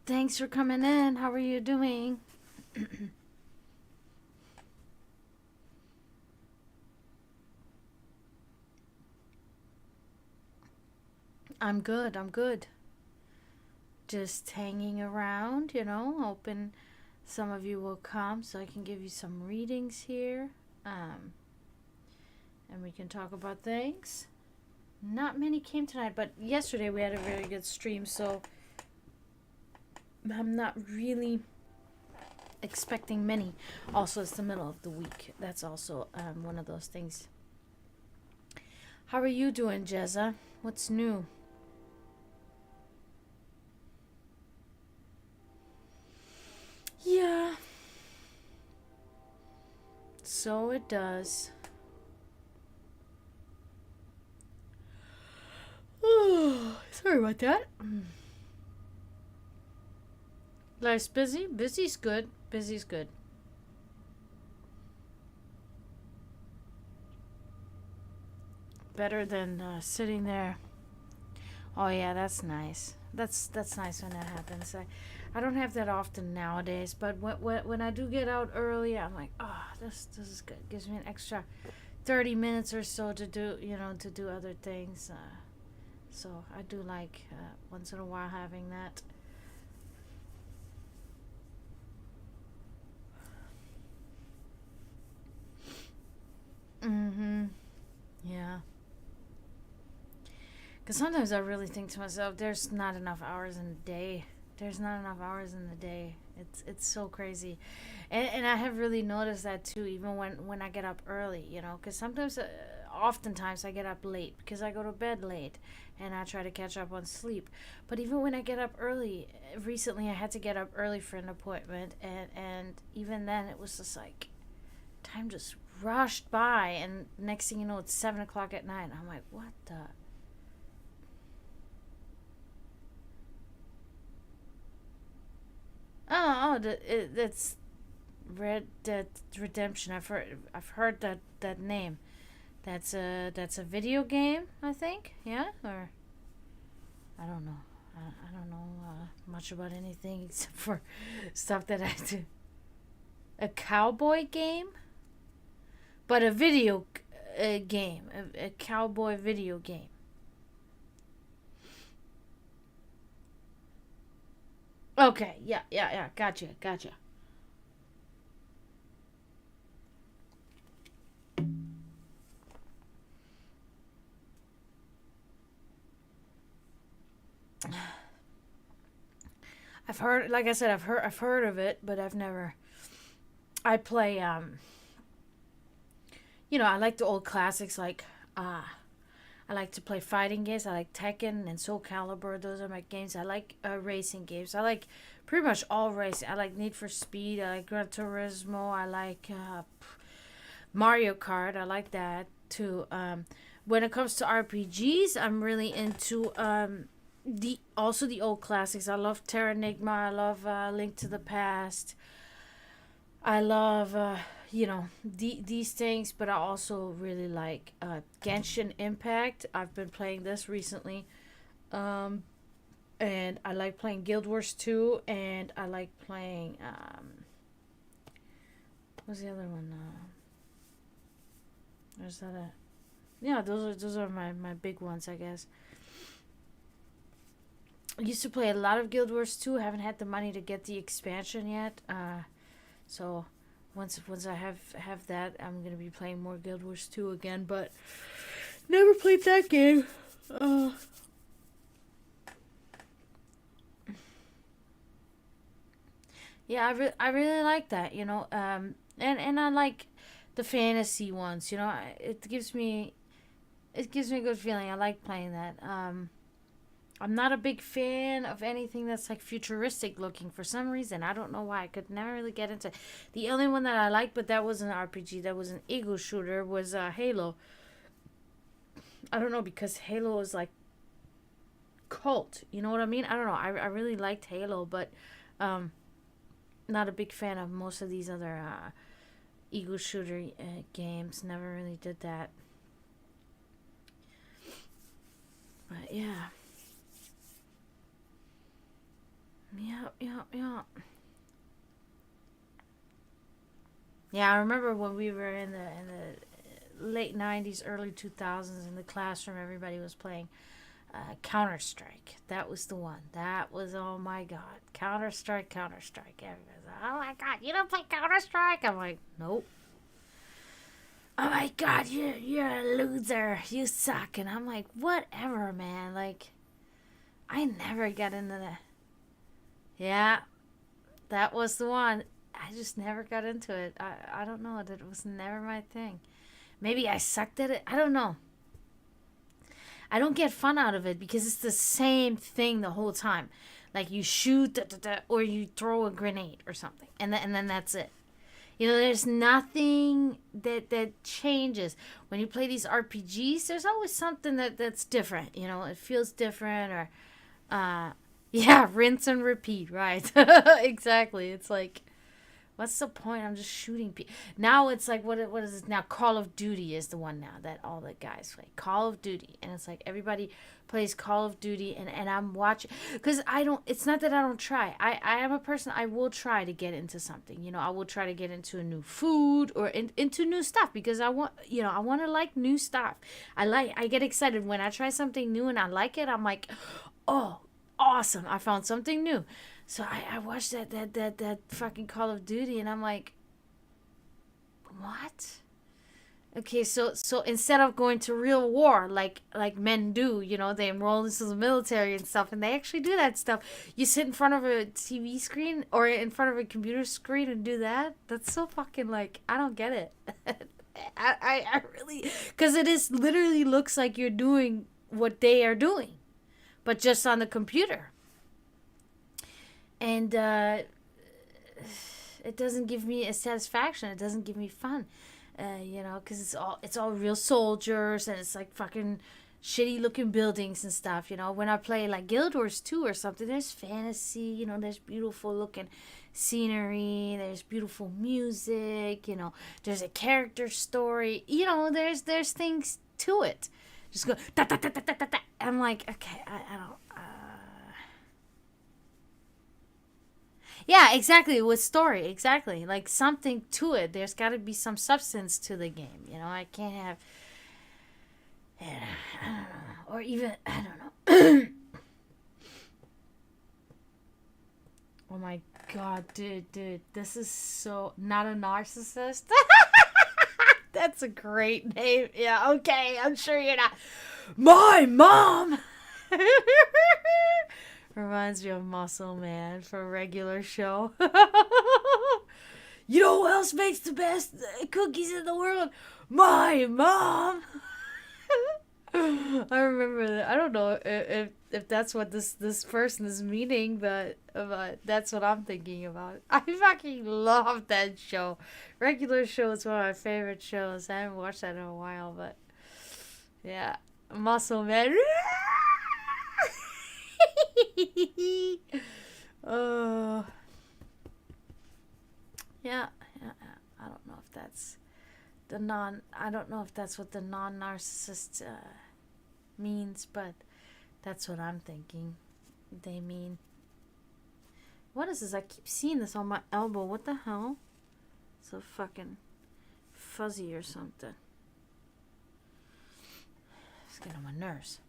S1: Thanks for coming in. How are you doing? I'm good. I'm good. Just hanging around, hoping some of you will come so I can give you some readings here. Um, and we can talk about things. Not many came tonight, but yesterday we had a very good stream, so I'm not really expecting many. Also, it's the middle of the week. That's also one of those things. How are you doing, Jezza? What's new? Yeah. So it does. Oh, sorry about that. Life's busy. Busy's good. Busy's good. Better than sitting there. Oh yeah, that's nice. That's nice when that happens. I don't have that often nowadays, but when I do get out early, I'm like, oh, this is good. Gives me an extra 30 minutes or so to do to do other things. So I do like once in a while having that. Mm-hmm. Yeah. Because sometimes I really think to myself, there's not enough hours in the day. There's not enough hours in the day. It's so crazy. And I have really noticed that too, even when I get up early, because sometimes, oftentimes I get up late because I go to bed late and I try to catch up on sleep. But even when I get up early, recently I had to get up early for an appointment, and even then it was just like, time just rushed by, and next thing you know, it's 7 o'clock at night. I'm like, what the? It's Red Dead Redemption. I've heard that name. That's a video game, I think. Yeah, or I don't know. I don't know much about anything except for stuff that I do. A cowboy game, but a video game, a cowboy video game. Okay, yeah, yeah, yeah. Gotcha, gotcha. I've heard, like I said, I've heard of it, but I've never. I play I like the old classics like I like to play fighting games. I like Tekken and Soul Calibur. Those are my games. I like racing games. I like pretty much all racing. I like Need for Speed. I like Gran Turismo. I like Mario Kart. I like that too. When it comes to RPGs, I'm really into the old classics. I love Terranigma. I love Link to the Past. I love these things, but I also really like Genshin Impact. I've been playing this recently, um, and I like playing Guild Wars 2, and I like playing what's the other one? There's that. Yeah, those are my big ones, I guess. I used to play a lot of Guild Wars 2. Haven't had the money to get the expansion yet. So once I have that, I'm gonna be playing more Guild Wars 2 again. But never played that game. Uh, yeah, I really like that. And I like the fantasy ones. It gives me a good feeling. I like playing that. I'm not a big fan of anything that's like futuristic looking for some reason. I don't know why. I could never really get into it. The only one that I liked, but that was an RPG, that was an ego shooter, was Halo. I don't know, because Halo is like cult. You know what I mean? I don't know. I really liked Halo, but um, not a big fan of most of these other ego shooter games. Never really did that. But yeah. Yep. Yeah, I remember when we were in the late 90s, early 2000s in the classroom, everybody was playing Counter Strike. That was the one. That was, oh my God. Counter Strike. Everybody's like, oh my God, you don't play Counter Strike? I'm like, nope. Oh my God, you're a loser. You suck. And I'm like, whatever, man. Like, I never got into that. Yeah, that was the one. I just never got into it. I don't know. That was never my thing. Maybe I sucked at it. I don't know. I don't get fun out of it because it's the same thing the whole time. Like you shoot or you throw a grenade or something, and then that's it. You know, there's nothing that changes when you play these RPGs. There's always something that's different. You know, it feels different or, yeah, rinse and repeat. Right? Exactly. It's like, what's the point? I'm just shooting people. Now it's like, what is it now? Call of Duty is the one now that all the guys play. Call of Duty. And it's like everybody plays Call of Duty and I'm watching. Because it's not that I don't try. I am a person, I will try to get into something. You know, I will try to get into a new food or into new stuff because I want to like new stuff. I get excited when I try something new and I like it. I'm like, oh, awesome. I found something new. So I watched that fucking Call of Duty and I'm like, what? Okay, so instead of going to real war like men do, you know, they enroll into the military and stuff, and they actually do that stuff. You sit in front of a TV screen or in front of a computer screen and do that. That's so fucking like, I don't get it. I really, because it is literally looks like you're doing what they are doing, but just on the computer. And it doesn't give me a satisfaction. It doesn't give me fun, you know, because it's all real soldiers and it's like fucking shitty looking buildings and stuff. You know, when I play like Guild Wars 2 or something, there's fantasy. You know, there's beautiful looking scenery. There's beautiful music. You know, there's a character story. You know, there's things to it. Just go da da da da da da. I'm like, okay, I don't. Yeah, exactly. With story, exactly. Like something to it. There's got to be some substance to the game. You know, I can't have. I don't know. Or even, I don't know. Oh my God, dude. This is so. Not a narcissist. That's a great name. Yeah, okay. I'm sure you're not. My mom! Reminds me of Muscle Man for a regular show. You know who else makes the best cookies in the world? My mom. I remember that. I don't know if that's what this person is meaning, but that's what I'm thinking about. I fucking love that show. Regular Show is one of my favorite shows. I haven't watched that in a while, but yeah, Muscle Man. Oh, yeah. I don't know if that's I don't know if that's what the non-narcissist means, but that's what I'm thinking. They mean. What is this? I keep seeing this on my elbow. What the hell? So fucking fuzzy or something. It's getting on my nerves.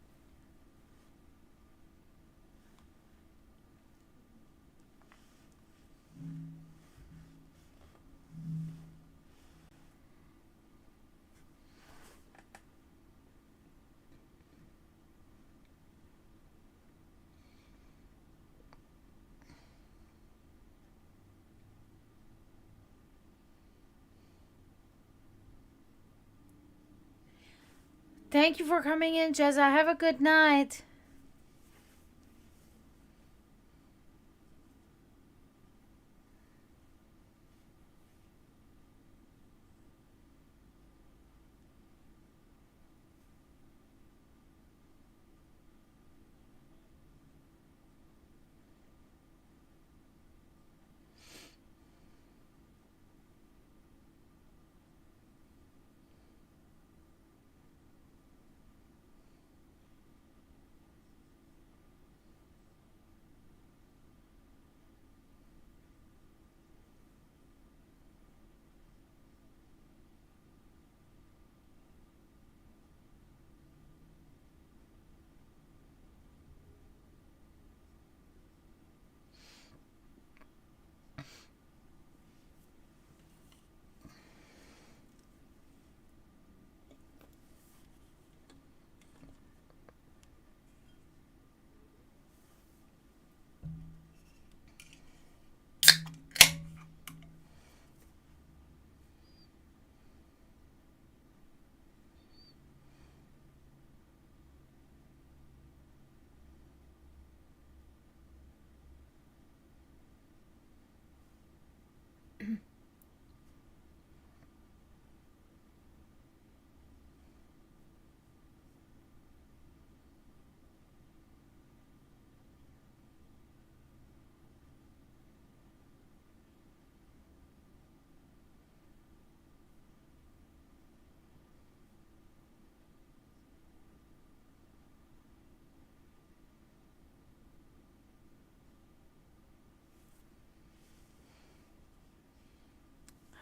S1: Thank you for coming in, Jezza. Have a good night.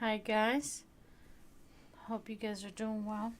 S1: Hi guys. Hope you guys are doing well.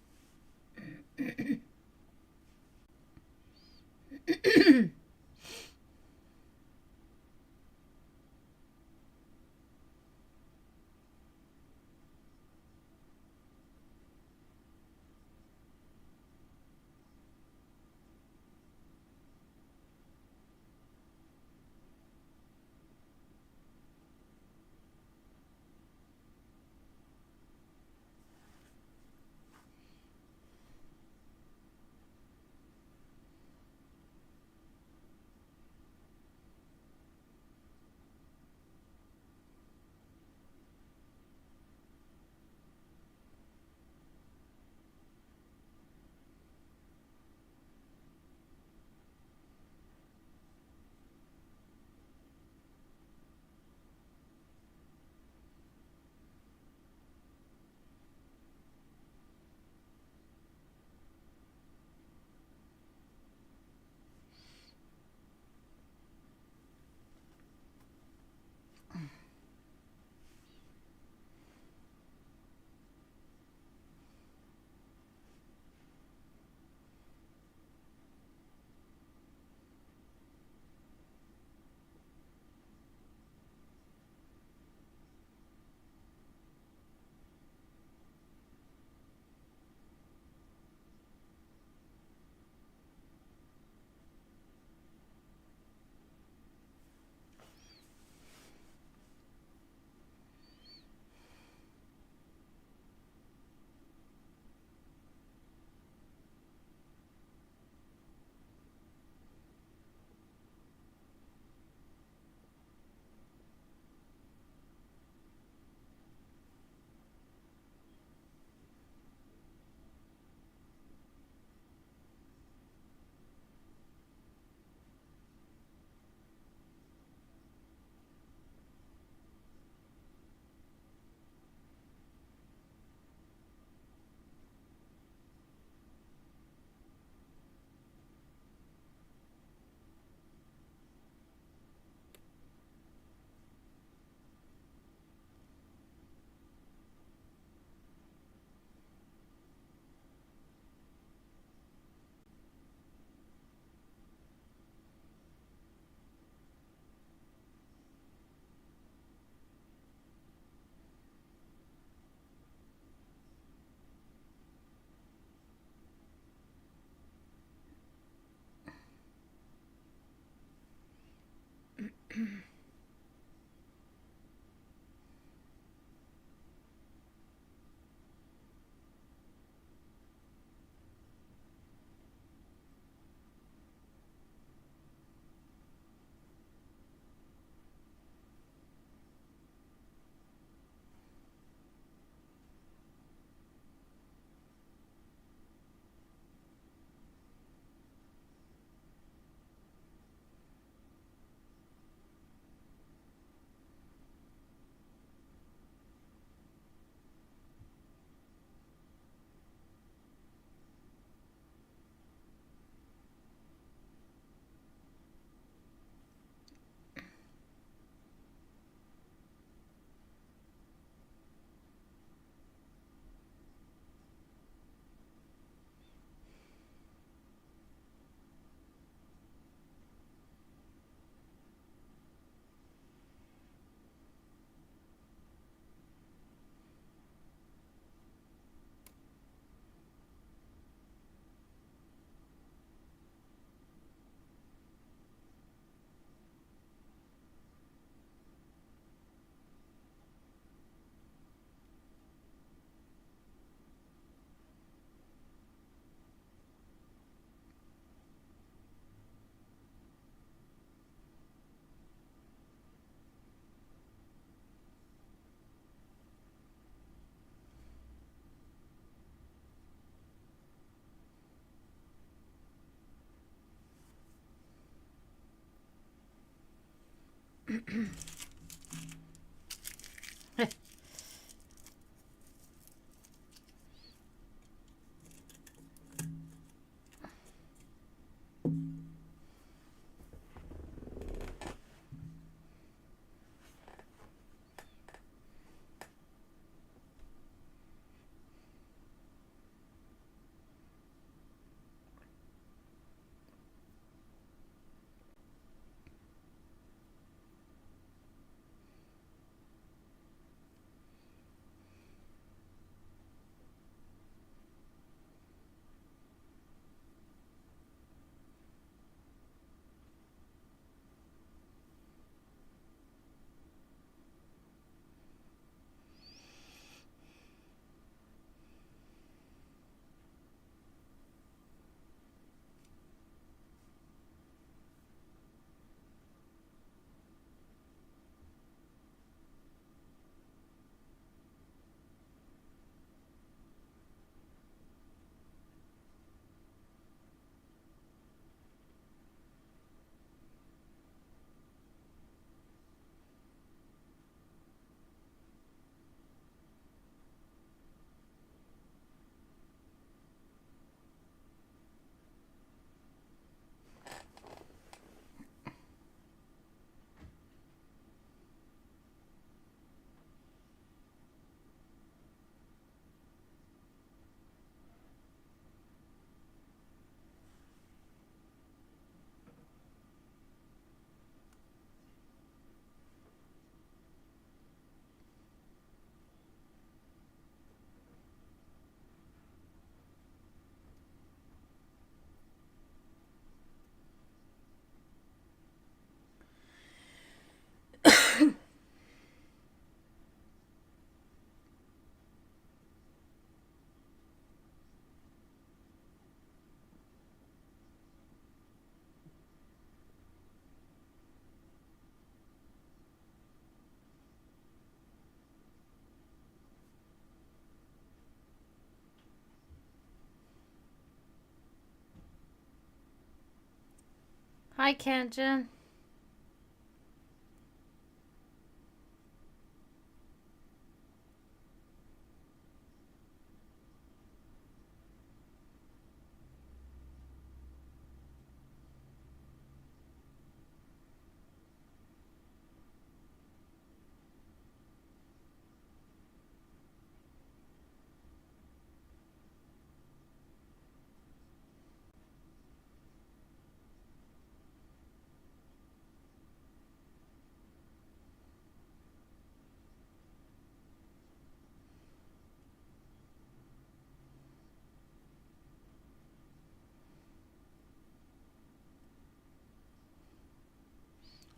S1: Hi, Kenton.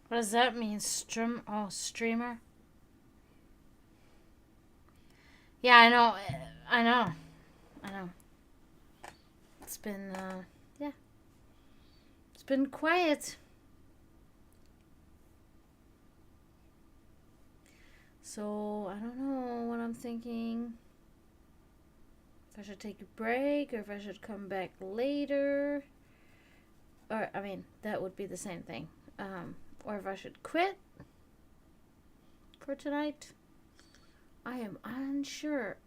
S1: What does that mean? Streamer? Yeah, I know. I know. I know. It's been, yeah. It's been quiet. So, I don't know what I'm thinking. If I should take a break or if I should come back later. Or, I mean, that would be the same thing. Or if I should quit for tonight. I am unsure.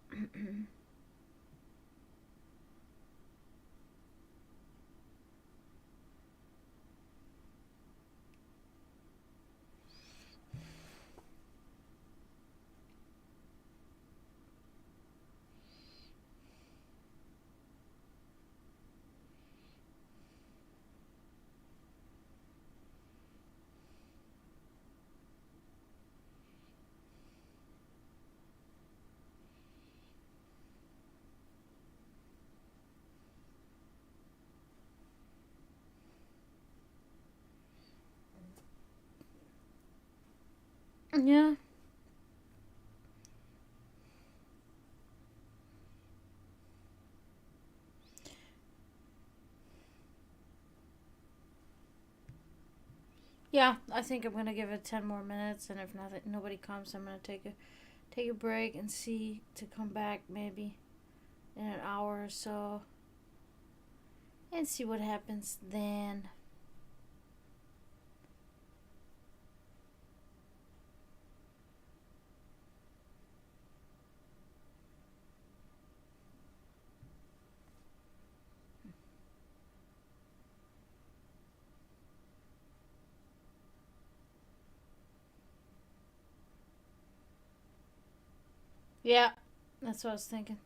S1: Yeah. Yeah, I think I'm gonna give it 10 more minutes, and if nobody comes, I'm gonna take a break and see to come back maybe in an hour or so, and see what happens then. Yeah, that's what I was thinking.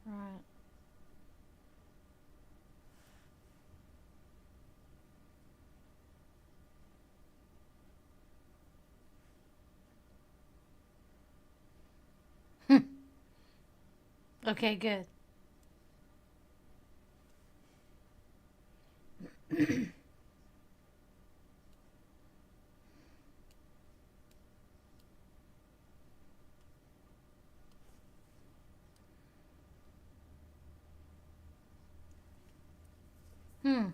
S1: Right. Okay, good. Hmm.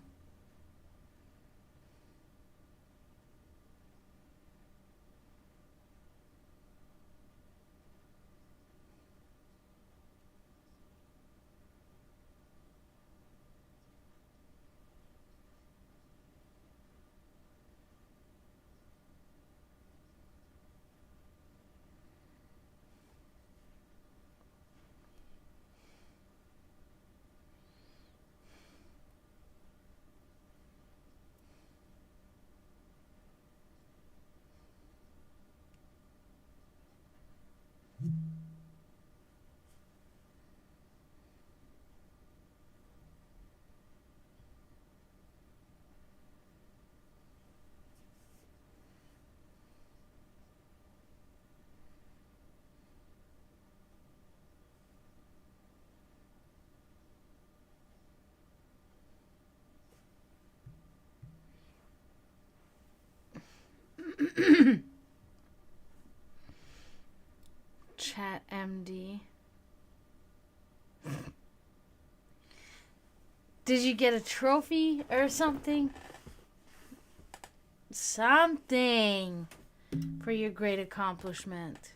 S1: Chat MD. Did you get a trophy or something? Something for your great accomplishment.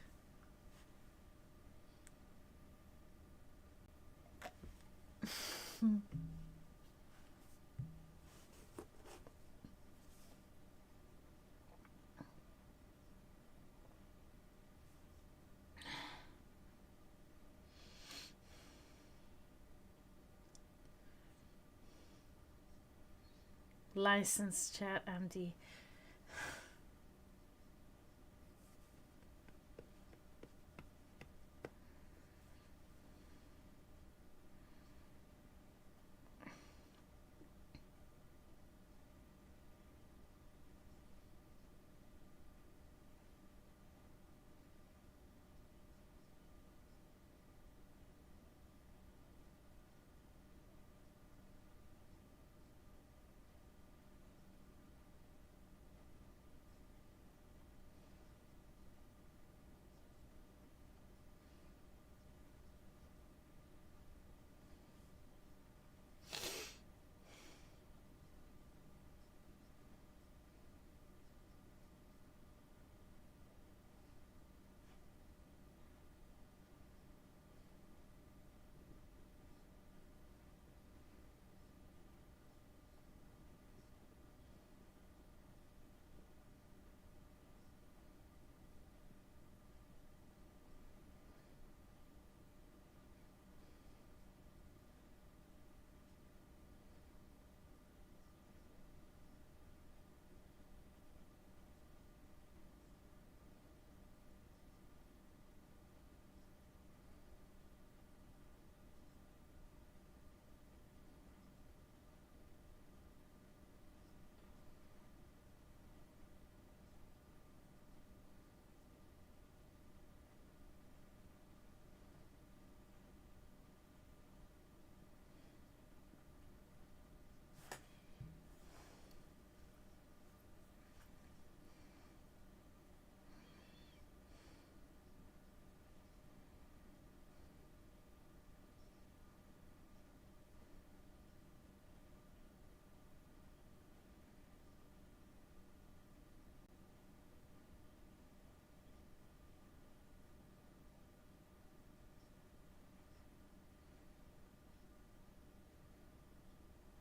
S1: License chat MD.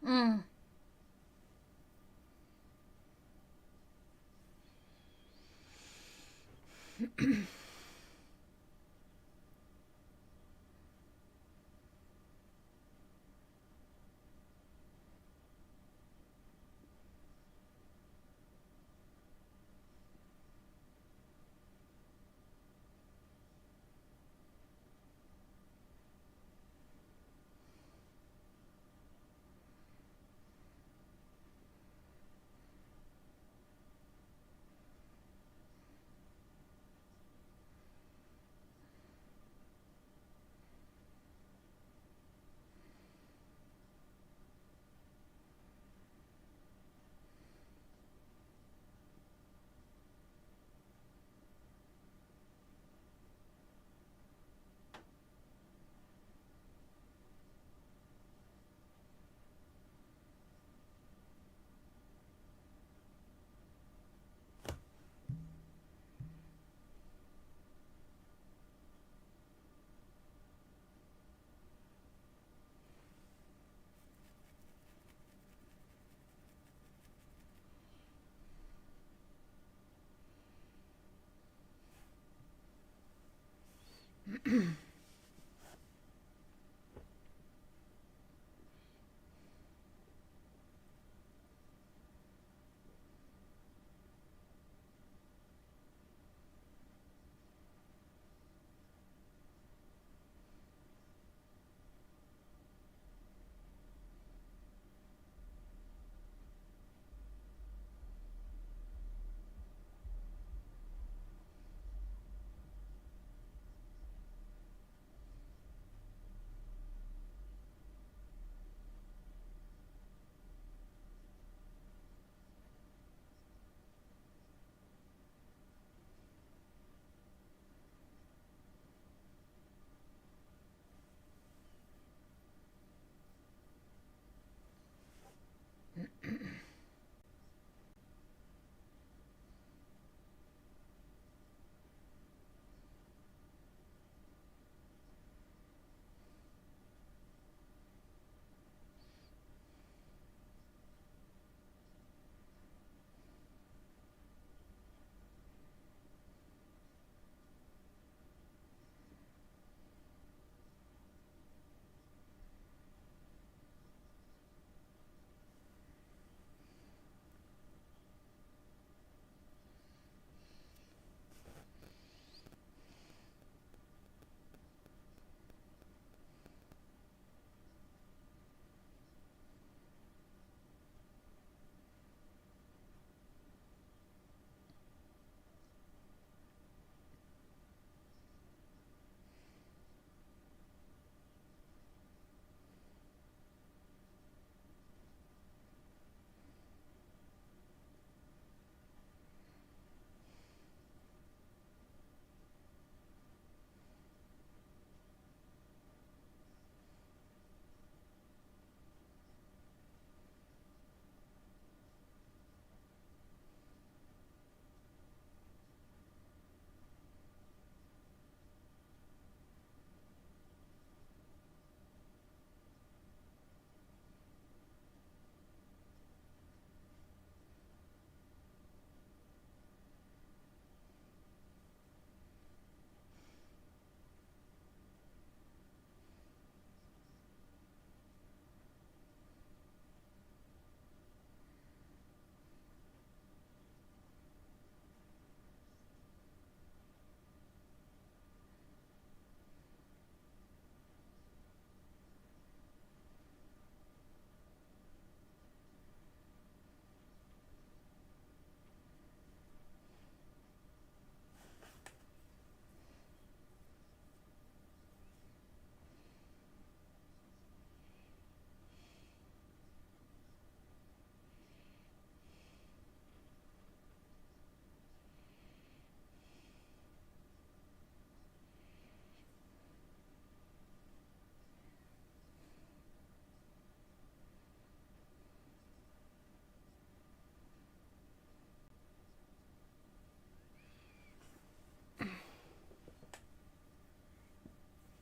S1: Mm.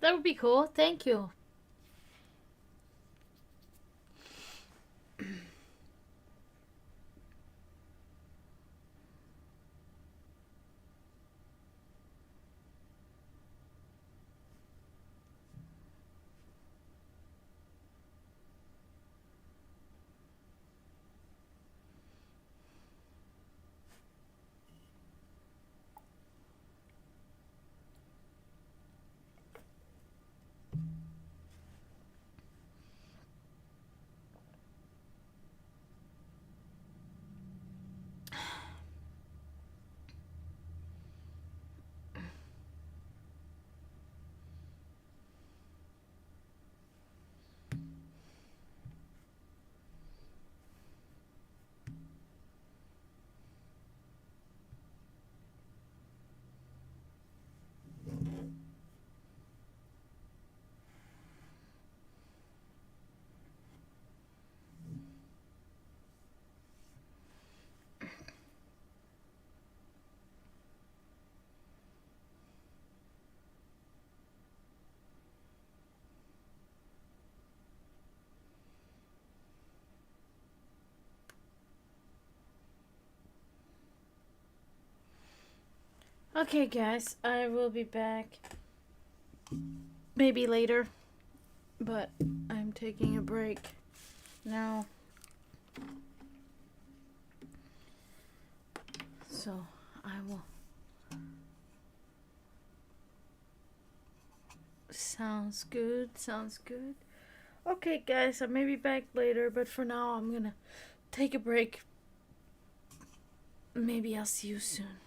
S1: That would be cool. Thank you. Okay, guys, I will be back maybe later, but I'm taking a break now. So I will. Sounds good. Sounds good. Okay, guys, I may be back later, but for now, I'm gonna take a break. Maybe I'll see you soon.